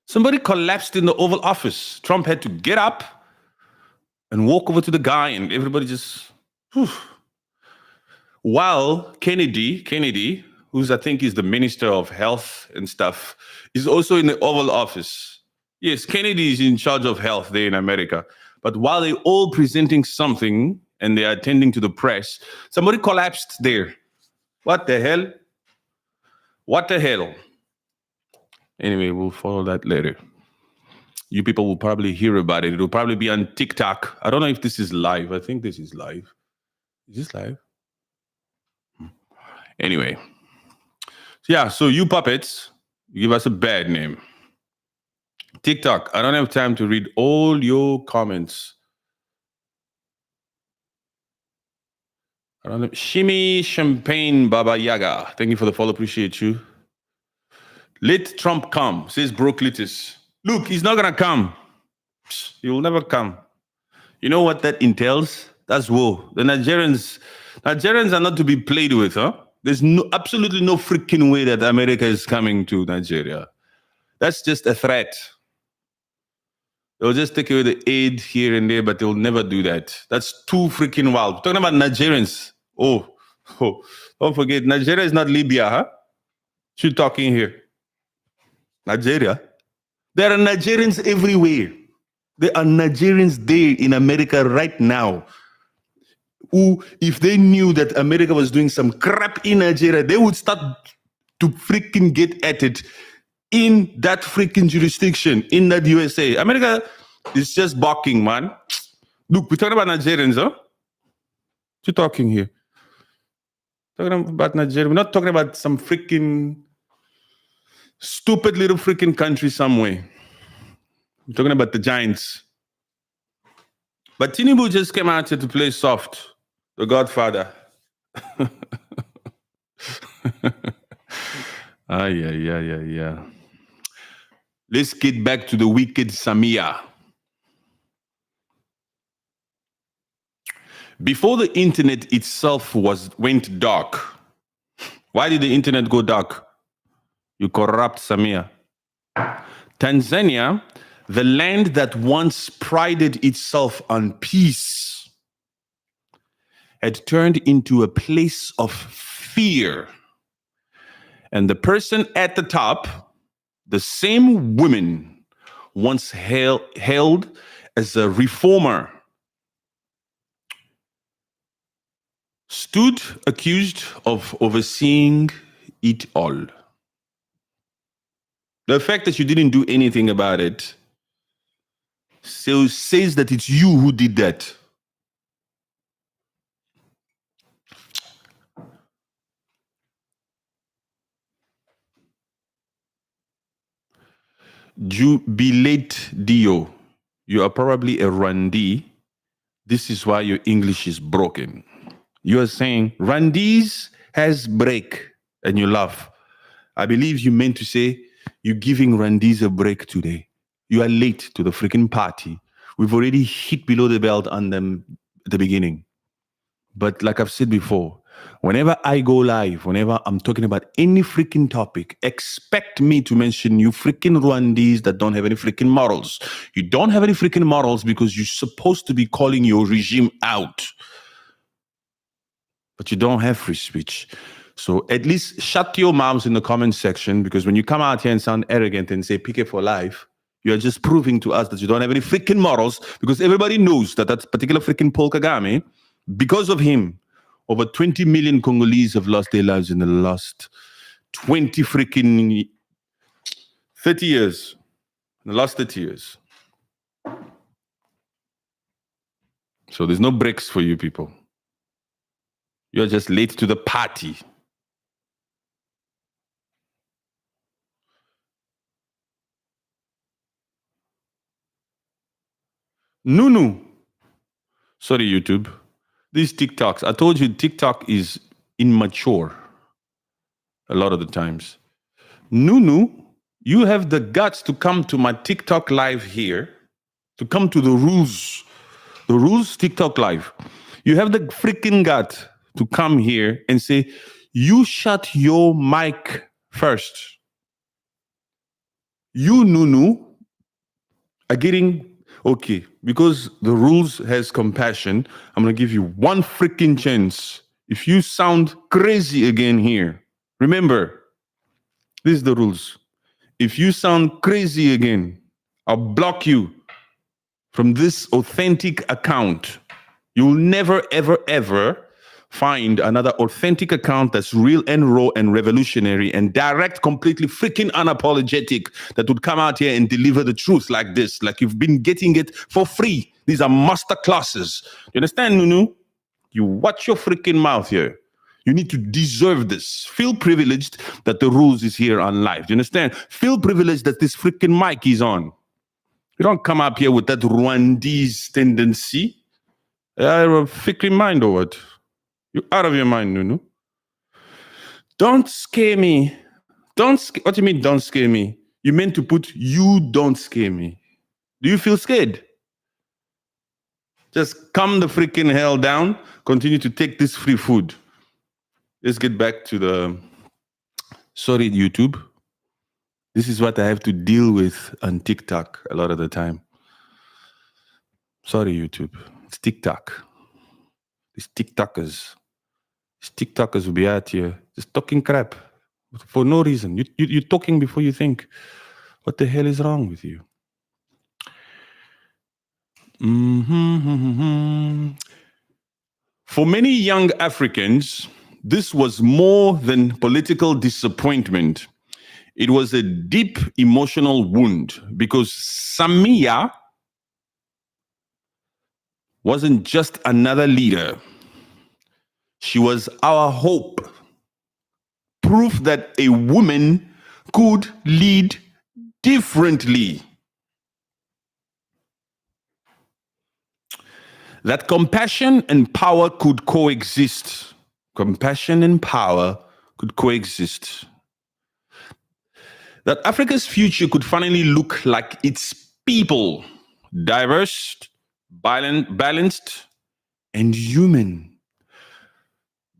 Somebody collapsed in the Oval Office. Trump had to get up and walk over to the guy, and everybody just... Whew. While Kennedy, who's I think is the Minister of Health and stuff, is also in the Oval Office. Yes, Kennedy is in charge of health there in America. But while they're all presenting something, and they're attending to the press, somebody collapsed there. What the hell? What the hell? Anyway, we'll follow that later. You people will probably hear about it. It'll probably be on TikTok. I don't know if this is live. I think this is live. Is this live? Anyway. Yeah, so you puppets, you give us a bad name. TikTok, I don't have time to read all your comments. I don't know. Shimmy Champagne Baba Yaga. Thank you for the follow. Appreciate you. Let Trump come, says Brooklyn. Look, he's not going to come. He will never come. You know what that entails? That's war. The Nigerians are not to be played with, huh? There's absolutely no freaking way that America is coming to Nigeria. That's just a threat. They'll just take away the aid here and there, but they'll never do that. That's too freaking wild. We're talking about Nigerians. Oh, don't forget, Nigeria is not Libya, huh? What you talking here? Nigeria? There are Nigerians everywhere. There are Nigerians there in America right now who, if they knew that America was doing some crap in Nigeria, they would start to freaking get at it in that freaking jurisdiction, in that USA. America is just barking, man. Look, we're talking about Nigerians, huh? What you talking here? Talking about Nigeria. We're not talking about some freaking stupid little freaking country somewhere. We're talking about the giants. But Tinubu just came out here to play soft, the Godfather. Yeah. Let's get back to the wicked Samia. Before the internet itself went dark. Why did the internet go dark? You corrupt Samia. Tanzania, the land that once prided itself on peace, had turned into a place of fear. And the person at the top, the same woman once hailed as a reformer, stood accused of overseeing it all. The fact that you didn't do anything about it says that it's you who did that. Jubilate Dio, you are probably a Rwandese. This is why your English is broken. You are saying Rwandese has break, and you laugh. I believe you meant to say you're giving Rwandese a break today. You are late to the freaking party. We've already hit below the belt on them at the beginning. But like I've said before, whenever I go live, whenever I'm talking about any freaking topic, expect me to mention you freaking Rwandese that don't have any freaking morals. You don't have any freaking morals because you're supposed to be calling your regime out. But you don't have free speech. So at least shut your mouths in the comment section, because when you come out here and sound arrogant and say PK for life, you're just proving to us that you don't have any freaking morals, because everybody knows that that particular freaking Paul Kagame, because of him, over 20 million Congolese have lost their lives in the last 20 freaking 30 years. The last 30 years. So there's no breaks for you people. You're just late to the party. Nunu. Sorry, YouTube. These TikToks. I told you TikTok is immature a lot of the times. Nunu, you have the guts to come to my TikTok live here, to come to the rules TikTok live. You have the freaking gut to come here and say, you shut your mic first. You, Nunu, are getting, okay, because the rules has compassion, I'm going to give you one freaking chance. If you sound crazy again here, remember, this is the rules. If you sound crazy again, I'll block you from this authentic account. You'll never, ever, ever find another authentic account that's real and raw and revolutionary and direct, completely freaking unapologetic, that would come out here and deliver the truth like this, like you've been getting it for free. These are master classes. You understand, Nunu? You watch your freaking mouth here. You need to deserve this. Feel privileged that the rules is here on live. You understand? Feel privileged that this freaking mic is on. You don't come up here with that Rwandese tendency. You're a freaking mind or what? You're out of your mind, Nunu. Don't scare me. What do you mean, don't scare me? You meant to put, you don't scare me. Do you feel scared? Just calm the freaking hell down. Continue to take this free food. Let's get back to the... Sorry, YouTube. This is what I have to deal with on TikTok a lot of the time. Sorry, YouTube. It's TikTok. These TikTokers will be out here just talking crap for no reason. You're talking before you think. What the hell is wrong with you? For many young Africans, this was more than political disappointment. It was a deep emotional wound because Samia wasn't just another leader. She was our hope. Proof that a woman could lead differently. That compassion and power could coexist. Compassion and power could coexist. That Africa's future could finally look like its people, diverse, balanced, and human.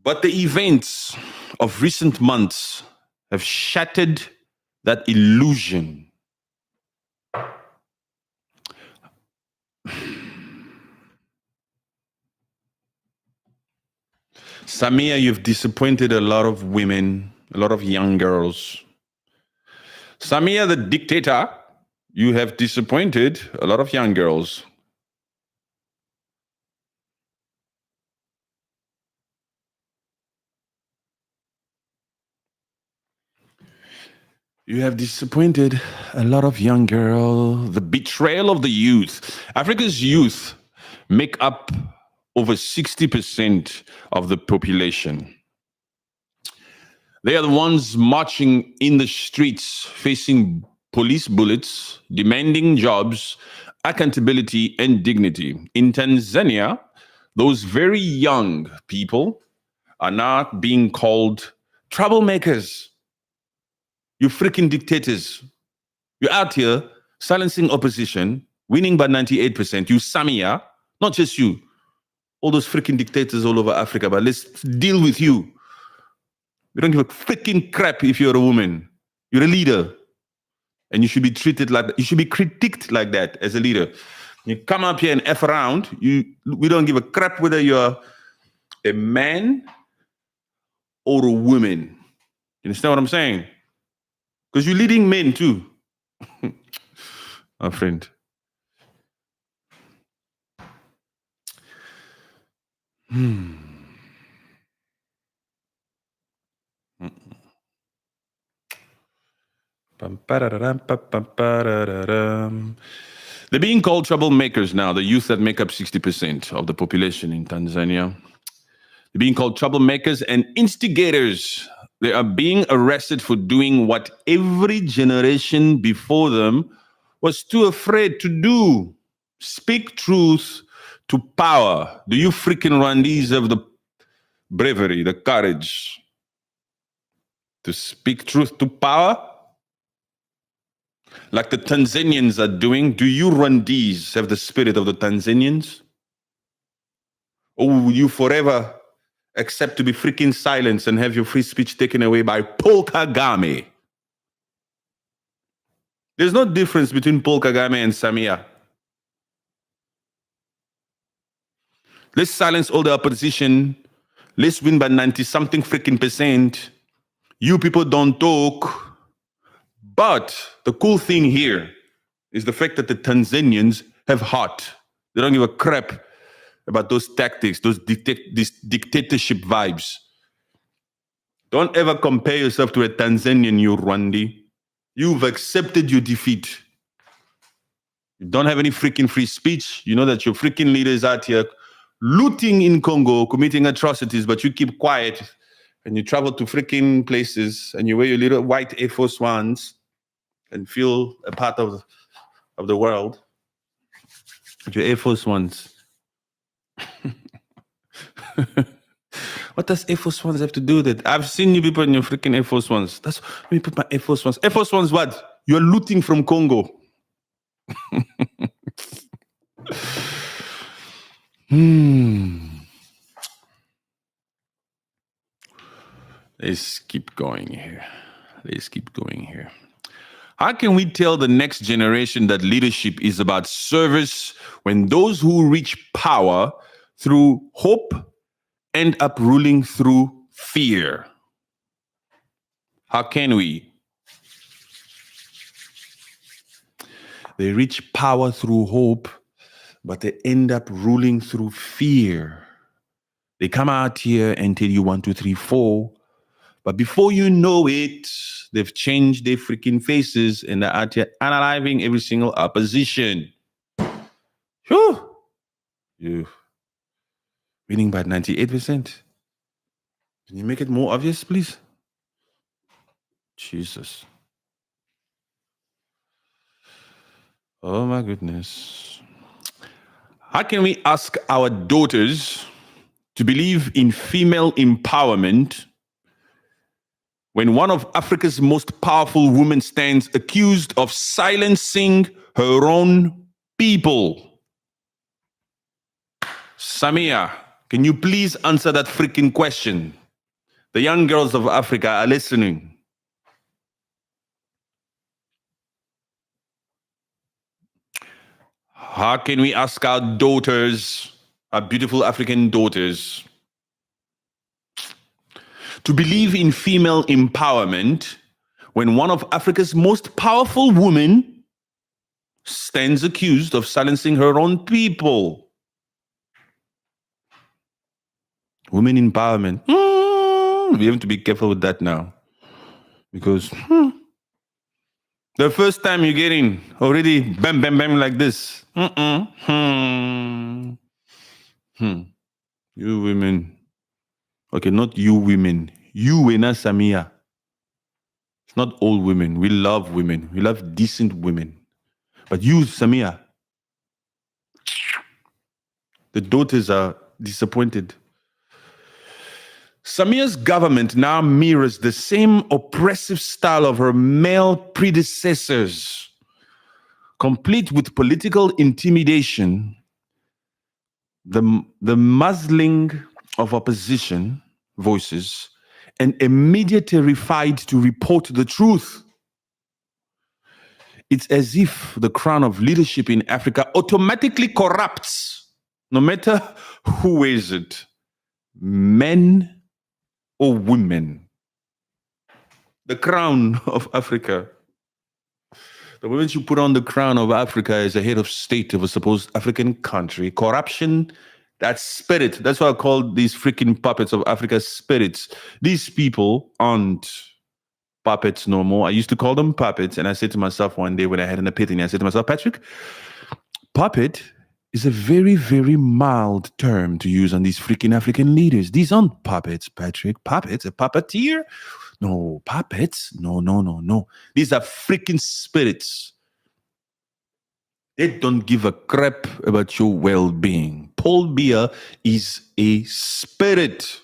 But the events of recent months have shattered that illusion. Samia, you've disappointed a lot of women, a lot of young girls. Samia, the dictator, you have disappointed a lot of young girls. You have disappointed a lot of young girls. The betrayal of the youth. Africa's youth make up over 60% of the population. They are the ones marching in the streets, facing police bullets, demanding jobs, accountability, and dignity. In Tanzania, those very young people are not being called troublemakers. You freaking dictators. You're out here silencing opposition, winning by 98%. You Samia, not just you, all those freaking dictators all over Africa, but let's deal with you. We don't give a freaking crap if you're a woman. You're a leader. And you should be treated like that. You should be critiqued like that as a leader. You come up here and F around, we don't give a crap whether you're a man or a woman. You understand what I'm saying? Because you're leading men too. My friend. They're being called troublemakers now, the youth that make up 60% of the population in Tanzania. They're being called troublemakers and instigators. They are being arrested for doing what every generation before them was too afraid to do. Speak truth to power. Do you freaking Rwandese have the bravery, the courage to speak truth to power? Like the Tanzanians are doing. Do you Rwandese have the spirit of the Tanzanians? Or will you forever accept to be freaking silenced and have your free speech taken away by Paul Kagame? There's no difference between Paul Kagame and Samia. Let's silence all the opposition. Let's win by 90-something freaking percent. You people don't talk. But the cool thing here is the fact that the Tanzanians have heart. They don't give a crap about those tactics, these dictatorship vibes. Don't ever compare yourself to a Tanzanian, you Rwandi. You've accepted your defeat. You don't have any freaking free speech. You know that your freaking leaders out here looting in Congo, committing atrocities, but you keep quiet and you travel to freaking places and you wear your little white Air Force Ones and feel a part of the world. With your Air Force Ones. What does Air Force Ones have to do with it? I've seen you people in your freaking Air Force Ones. That's let me put my Air Force Ones. Air Force Ones what? You're looting from Congo. Let's keep going here. How can we tell the next generation that leadership is about service when those who reach power through hope end up ruling through fear? How can we? They reach power through hope, but they end up ruling through fear. They come out here and tell you 1, 2, 3, 4. But before you know it, they've changed their freaking faces and they're out here analyzing every single opposition. Whew. You winning by 98%. Can you make it more obvious, please? Jesus. Oh my goodness. How can we ask our daughters to believe in female empowerment when one of Africa's most powerful women stands accused of silencing her own people? Samia, can you please answer that freaking question? The young girls of Africa are listening. How can we ask our daughters, our beautiful African daughters, to believe in female empowerment when one of Africa's most powerful women stands accused of silencing her own people? Women empowerment. We have to be careful with that now. Because the first time you get in, already bam, bam, bam like this. You women. Okay, not you women. You, Wena Samia. It's not all women. We love women. We love decent women. But you, Samia, the daughters are disappointed. Samia's government now mirrors the same oppressive style of her male predecessors, complete with political intimidation, the muzzling of opposition voices, and a media terrified to report the truth. It's as if the crown of leadership in Africa automatically corrupts, no matter who wears it, men or women. The crown of Africa. The moment you put on the crown of Africa as a head of state of a supposed African country, corruption, that spirit, that's why I call these freaking puppets of Africa spirits. These people aren't puppets no more. I used to call them puppets. And I said to myself one day when I had an epiphany, I said to myself, Patrick, puppet is a very, very mild term to use on these freaking African leaders. These aren't puppets, Patrick. Puppets, a puppeteer? No, puppets? No, no, no, no. These are freaking spirits. They don't give a crap about your well-being. Paul Biya is a spirit.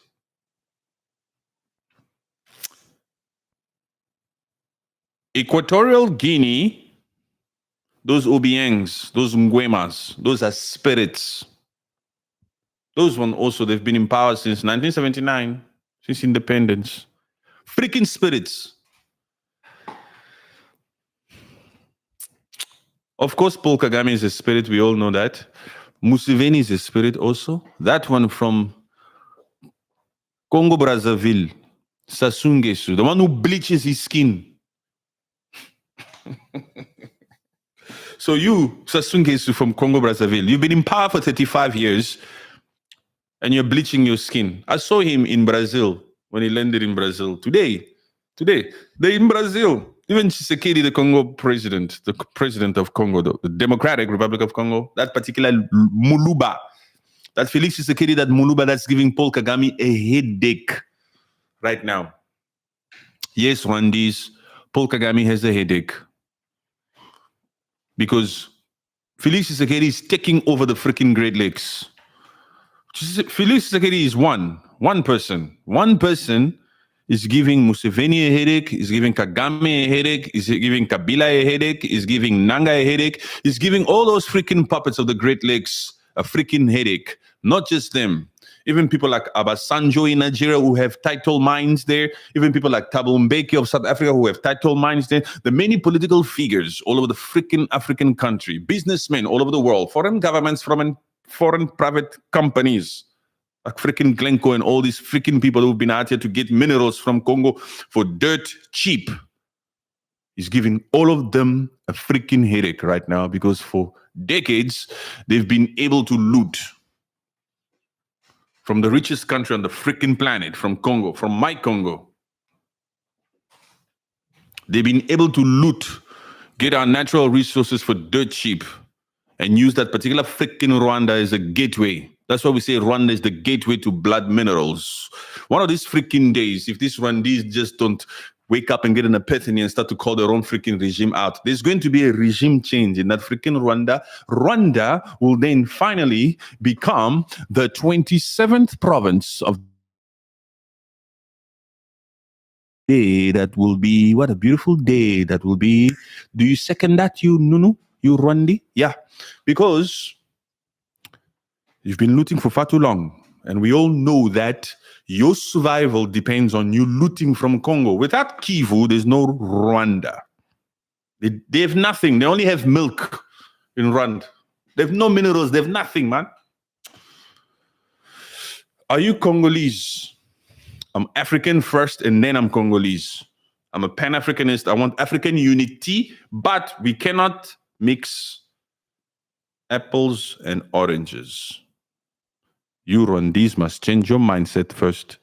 Equatorial Guinea, those Obiangs, those Nguemas, those are spirits. Those ones also, they've been in power since 1979, since independence. Freaking spirits. Of course, Paul Kagame is a spirit. We all know that. Museveni is a spirit also. That one from Congo Brazzaville, Sassou Nguesso, the one who bleaches his skin. So you, Sassou Nguesso from Congo Brazzaville, you've been in power for 35 years and you're bleaching your skin. I saw him in Brazil when he landed in Brazil. Today, they're in Brazil. Even Tshisekedi, the Congo president, the president of Congo, the Democratic Republic of Congo, that particular Muluba, that Felix Tshisekedi, that Muluba, that's giving Paul Kagame a headache right now. Yes, Rwandese, Paul Kagame has a headache because Felix Tshisekedi is taking over the freaking Great Lakes. Felix Tshisekedi is one person. One person is giving Museveni a headache, is giving Kagame a headache, is giving Kabila a headache, is giving Nanga a headache, is giving all those freaking puppets of the Great Lakes a freaking headache. Not just them. Even people like Obasanjo in Nigeria who have title mines there. Even people like Thabo Mbeki of South Africa who have title mines there. The many political figures all over the freaking African country. Businessmen all over the world. Foreign governments, foreign private companies. Like freaking Glencoe and all these freaking people who've been out here to get minerals from Congo for dirt cheap. He's giving all of them a freaking headache right now because for decades, they've been able to loot from the richest country on the freaking planet, from Congo, from my Congo. They've been able to loot, get our natural resources for dirt cheap, and use that particular freaking Rwanda as a gateway. That's why we say Rwanda is the gateway to blood minerals. One of these freaking days, if these Rwandese just don't wake up and get an epiphany and start to call their own freaking regime out, there's going to be a regime change in that freaking Rwanda. Rwanda will then finally become the 27th province of day. That will be, what a beautiful day that will be. Do you second that, you Nunu? You Rwandi? Yeah, because you've been looting for far too long. And we all know that your survival depends on you looting from Congo. Without Kivu, there's no Rwanda. They have nothing. They only have milk in Rwanda. They have no minerals. They have nothing, man. Are you Congolese? I'm African first, and then I'm Congolese. I'm a Pan-Africanist. I want African unity, but we cannot mix apples and oranges. You Rwandese must change your mindset first.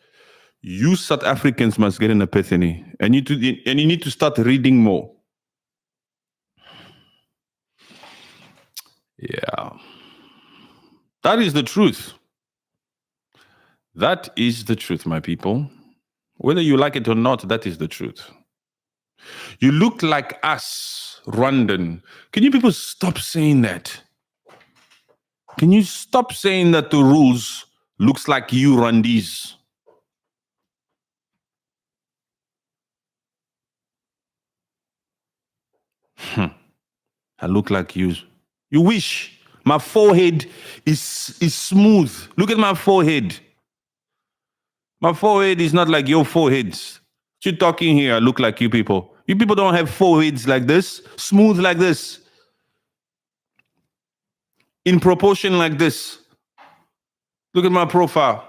You South Africans must get an epiphany, and you need to start reading more. Yeah. That is the truth. That is the truth, my people. Whether you like it or not, that is the truth. You look like us, Rwandan. Can you people stop saying that? Can you stop saying that the rules looks like you Rwandese? I look like you. You wish. My forehead is smooth. Look at my forehead. My forehead is not like your foreheads. You're talking here, I look like you people. You people don't have foreheads like this, smooth like this, in proportion like this. Look at my profile.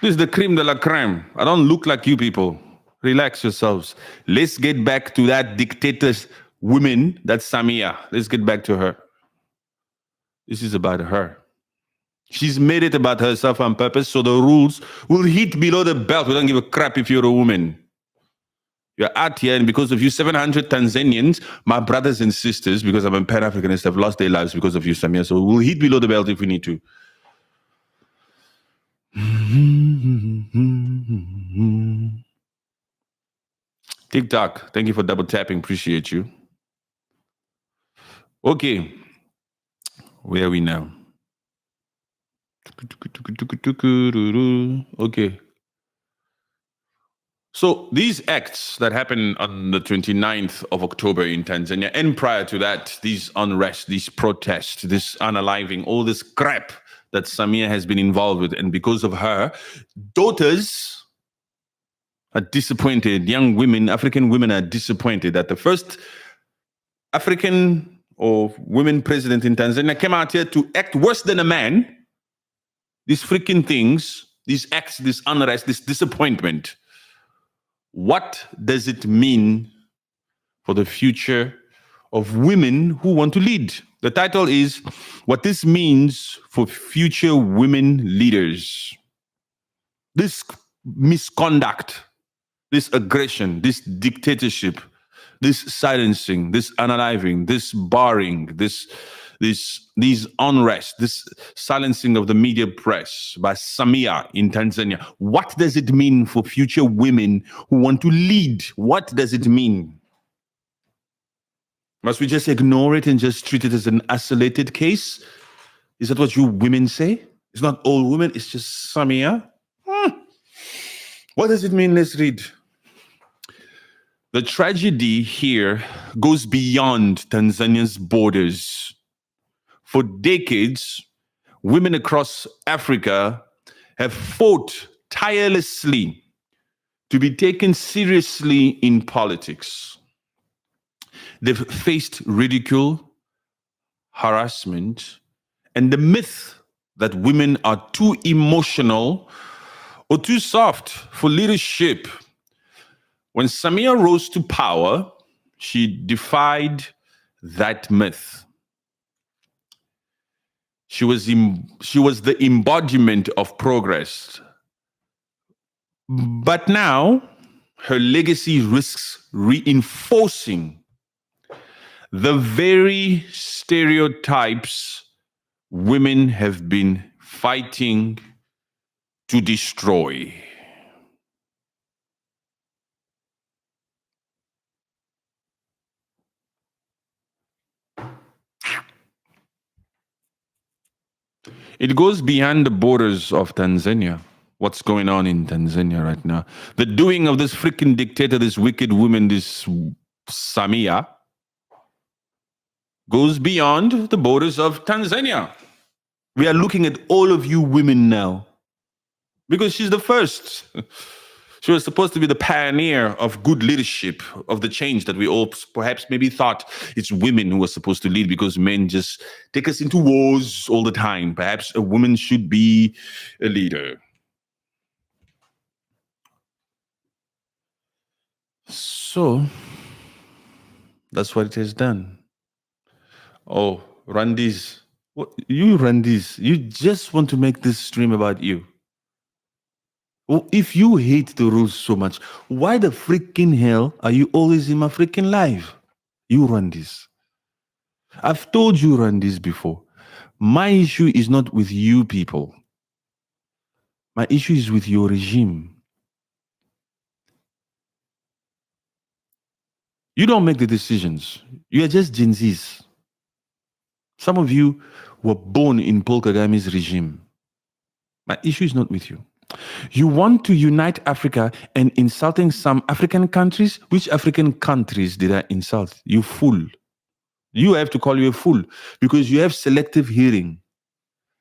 This is the creme de la creme. I don't look like you people. Relax yourselves. Let's get back to that dictator's woman, that's Samia. Let's get back to her. This is about her. She's made it about herself on purpose, so the rules will hit below the belt. We don't give a crap if you're a woman. You're out here, and because of you, 700 Tanzanians, my brothers and sisters, because I'm a Pan-Africanist, have lost their lives because of you, Samia. So we'll hit below the belt if we need to. TikTok, thank you for double tapping. Appreciate you. Okay. Where are we now? Okay. So these acts that happened on the 29th of October in Tanzania, and prior to that, these unrest, these protests, this unaliving, all this crap that Samia has been involved with, and because of her, daughters are disappointed. Young women, African women are disappointed that the first African or women president in Tanzania came out here to act worse than a man. These freaking things, these acts, this unrest, this disappointment. What does it mean for the future of women who want to lead? The title is What This Means for Future Women Leaders. This misconduct, this aggression, this dictatorship, this silencing, this unaliving, this barring, these unrest, this silencing of the media press by Samia in Tanzania. What does it mean for future women who want to lead? What does it mean? Must we just ignore it and just treat it as an isolated case? Is that what you women say? It's not all women, it's just Samia. What does it mean? Let's read. The tragedy here goes beyond Tanzania's borders. For decades, women across Africa have fought tirelessly to be taken seriously in politics. They've faced ridicule, harassment, and the myth that women are too emotional or too soft for leadership. When Samia rose to power, she defied that myth. She was the embodiment of progress. But now, her legacy risks reinforcing the very stereotypes women have been fighting to destroy. It goes beyond the borders of Tanzania. What's going on in Tanzania right now? The doing of this freaking dictator, this wicked woman, this Samia, goes beyond the borders of Tanzania. We are looking at all of you women now because she's the first. She was supposed to be the pioneer of good leadership, of the change that we all perhaps maybe thought it's women who are supposed to lead because men just take us into wars all the time. Perhaps a woman should be a leader. So that's what it has done. Oh, Randis. You Randis, you just want to make this stream about you. Well, if you hate the rules so much, why the freaking hell are you always in my freaking life? You run this. I've told you run this before. My issue is not with you people. My issue is with your regime. You don't make the decisions. You are just Gen Zs. Some of you were born in Paul Kagame's regime. My issue is not with you. You want to unite Africa and insulting some African countries? Which African countries did I insult? You fool. You have to call you a fool because you have selective hearing.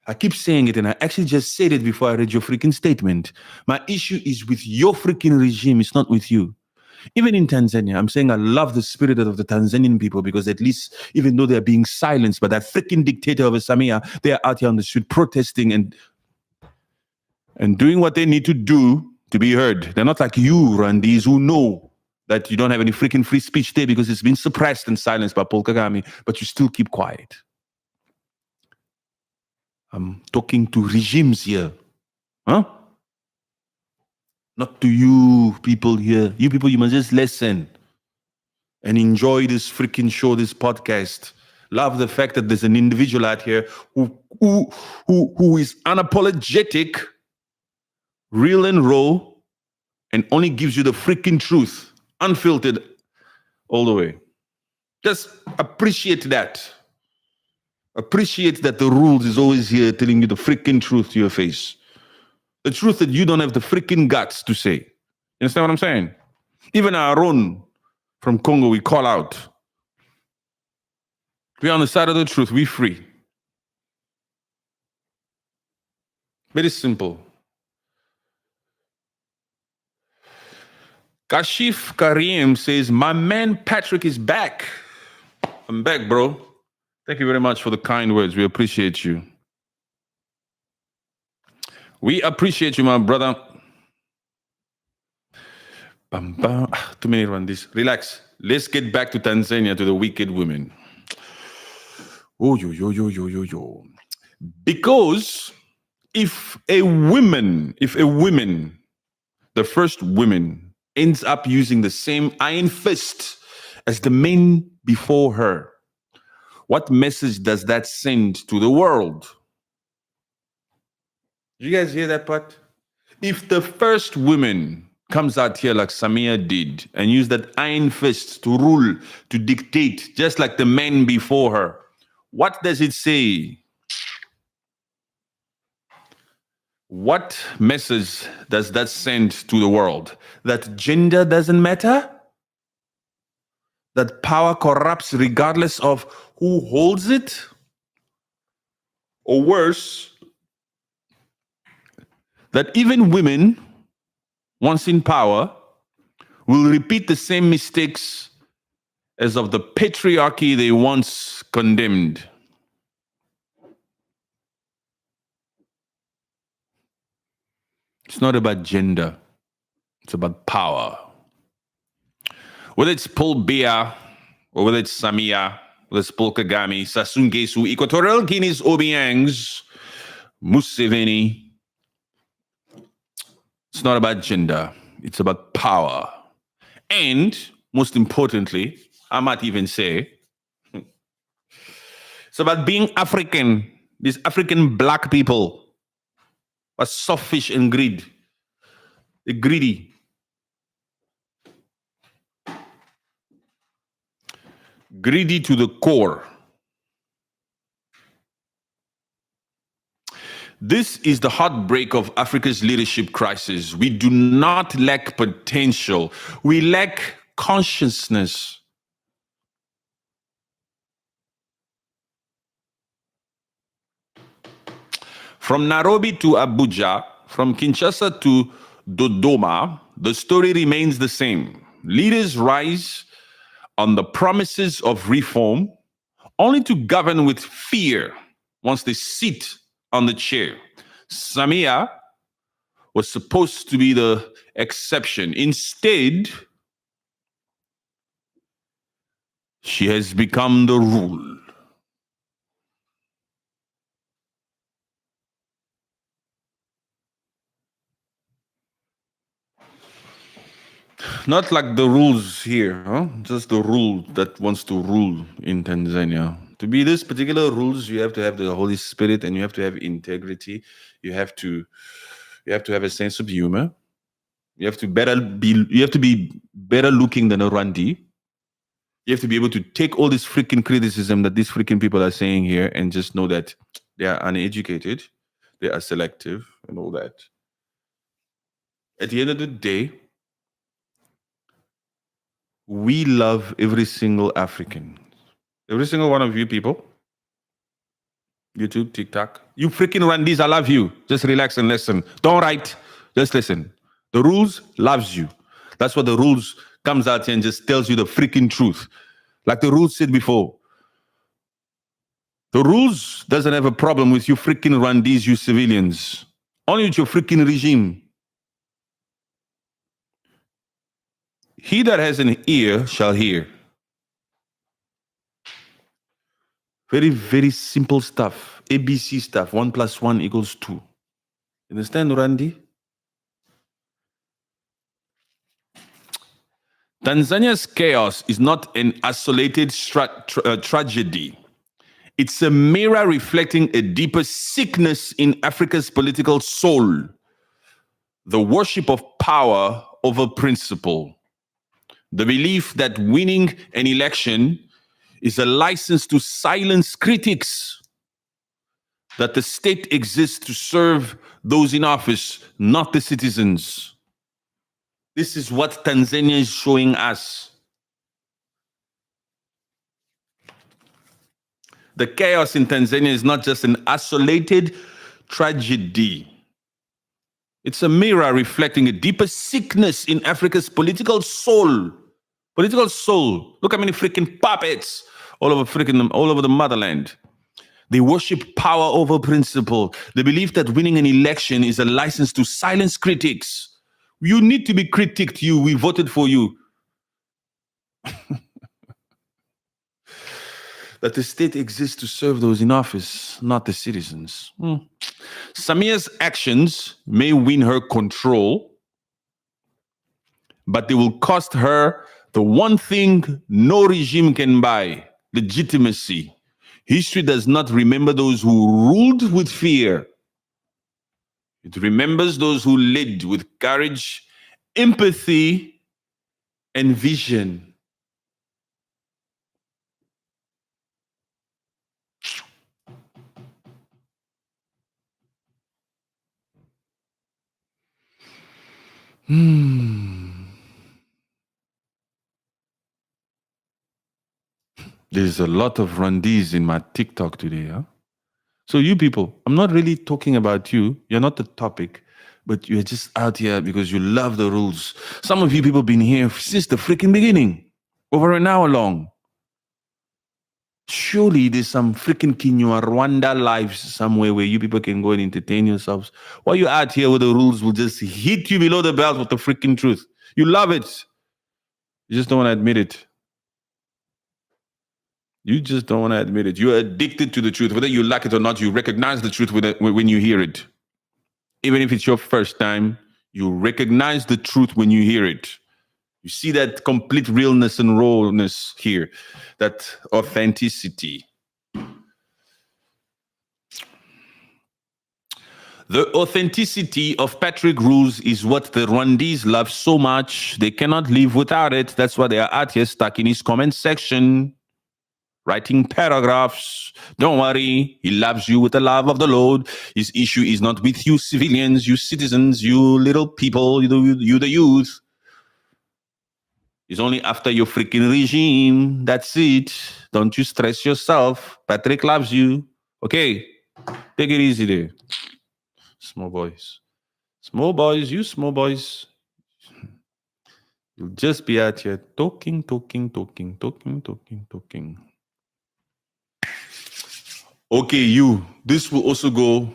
I keep saying it and I actually just said it before I read your freaking statement. My issue is with your freaking regime. It's not with you. Even in Tanzania, I'm saying I love the spirit of the Tanzanian people because at least, even though they're being silenced by that freaking dictator of a Samia, they are out here on the street protesting and doing what they need to do to be heard. They're not like you, Randis, who know that you don't have any freaking free speech there because it's been suppressed and silenced by Paul Kagame, but you still keep quiet. I'm talking to regimes here. Huh? Not to you people here. You people, you must just listen and enjoy this freaking show, this podcast. Love the fact that there's an individual out here who is unapologetic, real and raw, and only gives you the freaking truth, unfiltered, all the way. Just appreciate that. Appreciate that the rules is always here telling you the freaking truth to your face. The truth that you don't have the freaking guts to say. You understand what I'm saying? Even our own from Congo, we call out. We're on the side of the truth. We're free. Very simple. Kashif Karim says, my man Patrick is back. I'm back, bro. Thank you very much for the kind words. We appreciate you. We appreciate you, my brother. Bam, bam. Too many run this. Relax. Let's get back to Tanzania, to the wicked women. Oh, yo. Because if a woman, the first woman, ends up using the same iron fist as the men before her, what message does that send to the world? Did you guys hear that part? If the first woman comes out here like Samia did and use that iron fist to rule, to dictate, just like the men before her, what does it say? What message does that send to the world? That gender doesn't matter? That power corrupts regardless of who holds it? Or worse, that even women, once in power, will repeat the same mistakes as of the patriarchy they once condemned. It's not about gender. It's about power. Whether it's Paul Biya, or whether it's Samia, whether it's Paul Kagame, Sassou Nguesso, Equatorial Guinea's Obiang's, Museveni. It's not about gender. It's about power. And, most importantly, I might even say, it's about being African. These African black people are selfish and They're greedy. Greedy to the core. This is the heartbreak of Africa's leadership crisis. We do not lack potential. We lack consciousness. From Nairobi to Abuja, from Kinshasa to Dodoma, the story remains the same. Leaders rise on the promises of reform, only to govern with fear once they sit on the chair. Samia was supposed to be the exception. Instead, she has become the rule. Not like the rules here, huh? Just the rule that wants to rule in Tanzania. To be this particular rules, you have to have the Holy Spirit and you have to have integrity. You have to have a sense of humor. You have to be better looking than a Rwandi. You have to be able to take all this freaking criticism that these freaking people are saying here and just know that they are uneducated, they are selective and all that. At the end of the day, we love every single African. Every single one of you people. YouTube, TikTok. You freaking Rwandese, I love you. Just relax and listen. Don't write. Just listen. The rules loves you. That's what the rules comes out here and just tells you the freaking truth. Like the rules said before. The rules doesn't have a problem with you freaking Rwandese, you civilians. Only with your freaking regime. He that has an ear shall hear. Very, very simple stuff. ABC stuff. 1 + 1 = 2. Understand, Randy? Tanzania's chaos is not an isolated tragedy. It's a mirror reflecting a deeper sickness in Africa's political soul, the worship of power over principle, the belief that winning an election is a license to silence critics, that the state exists to serve those in office, not the citizens. This is what Tanzania is showing us. The chaos in Tanzania is not just an isolated tragedy. It's a mirror reflecting a deeper sickness in Africa's political soul. Political soul. Look how many freaking puppets all over the motherland. They worship power over principle. They believe that winning an election is a license to silence critics. You need to be critiqued, you. We voted for you. That the state exists to serve those in office, not the citizens. Samia's actions may win her control, but they will cost her the one thing no regime can buy: legitimacy. History does not remember those who ruled with fear. It remembers those who led with courage, empathy, and vision. There's a lot of Rwandese in my TikTok today, huh? So you people, I'm not really talking about you. You're not the topic, but you're just out here because you love the rules. Some of you people have been here since the freaking beginning, over an hour long. Surely there's some freaking Kinyua Rwanda lives somewhere where you people can go and entertain yourselves. While you're out here where the rules will just hit you below the belt with the freaking truth. You love it. You just don't want to admit it. You just don't want to admit it. You're addicted to the truth. Whether you like it or not, you recognize the truth when you hear it. Even if it's your first time, you recognize the truth when you hear it. You see that complete realness and rawness here, that authenticity. The authenticity of Patrick rules is what the Rwandese love so much. They cannot live without it. That's why they are out here stuck in his comment section, writing paragraphs. Don't worry, he loves you with the love of the Lord. His issue is not with you civilians, you citizens, you little people, you the youth. It's only after your freaking regime. That's it. Don't you stress yourself. Patrick loves you. Okay, take it easy there. Small boys. Small boys, you small boys. You'll just be out here talking. Okay, you. This will also go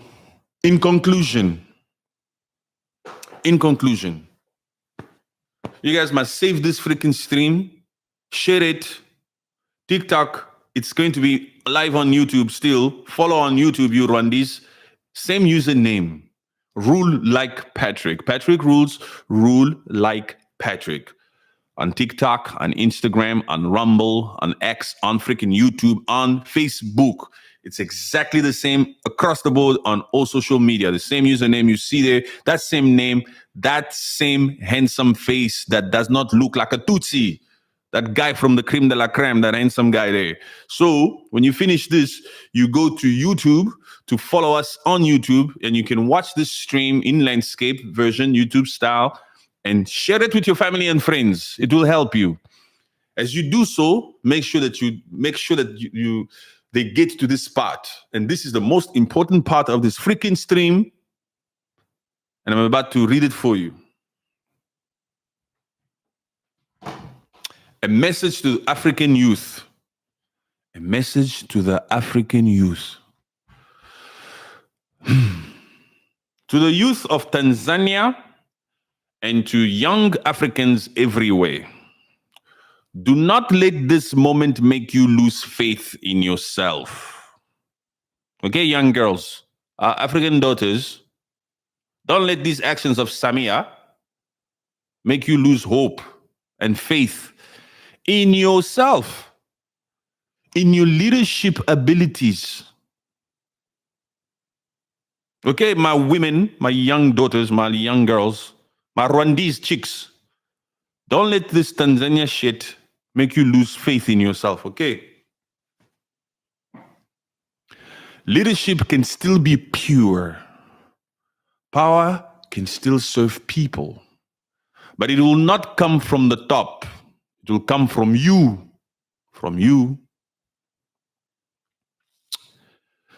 in conclusion. In conclusion. You guys must save this freaking stream, share it. TikTok, it's going to be live on YouTube still. Follow on YouTube, you Rwandese. Same username. Rule like Patrick. Patrick rules, rule like Patrick. On TikTok, on Instagram, on Rumble, on X, on freaking YouTube, on Facebook. It's exactly the same across the board on all social media. The same username you see there, that same name, that same handsome face that does not look like a Tutsi. That guy from the creme de la creme, that handsome guy there. So when you finish this, you go to YouTube to follow us on YouTube, and you can watch this stream in landscape version, YouTube style, and share it with your family and friends. It will help you. As you do so, make sure that they get to this part. And this is the most important part of this freaking stream. And I'm about to read it for you. A message to African youth. A message to the African youth. To the youth of Tanzania and to young Africans everywhere. Do not let this moment make you lose faith in yourself. Okay, young girls, African daughters, don't let these actions of Samia make you lose hope and faith in yourself, in your leadership abilities. Okay, my women, my young daughters, my young girls, my Rwandese chicks, don't let this Tanzania shit make you lose faith in yourself, okay? Leadership can still be pure. Power can still serve people. But it will not come from the top. It will come from you. From you.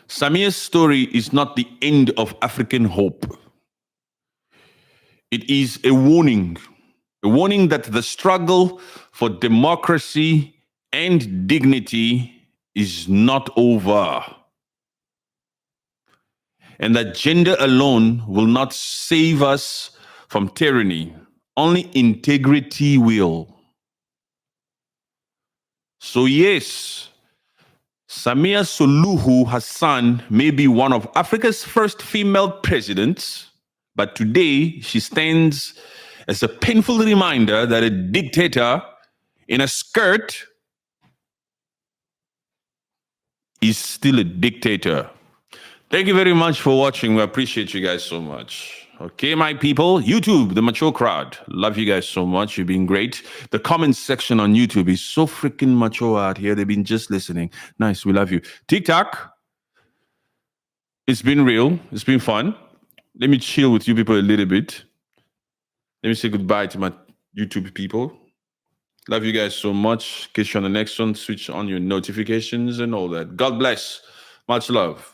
Samia's story is not the end of African hope. It is a warning that the struggle for democracy and dignity is not over. And that gender alone will not save us from tyranny. Only integrity will. So yes, Samia Suluhu Hassan may be one of Africa's first female presidents, but today she stands as a painful reminder that a dictator in a skirt is still a dictator. Thank you very much for watching. We appreciate you guys so much. Okay, my people, YouTube, the mature crowd. Love you guys so much. You've been great. The comments section on YouTube is so freaking mature out here. They've been just listening. Nice, we love you. TikTok, it's been real. It's been fun. Let me chill with you people a little bit. Let me say goodbye to my YouTube people. Love you guys so much. Catch you on the next one. Switch on your notifications and all that. God bless. Much love.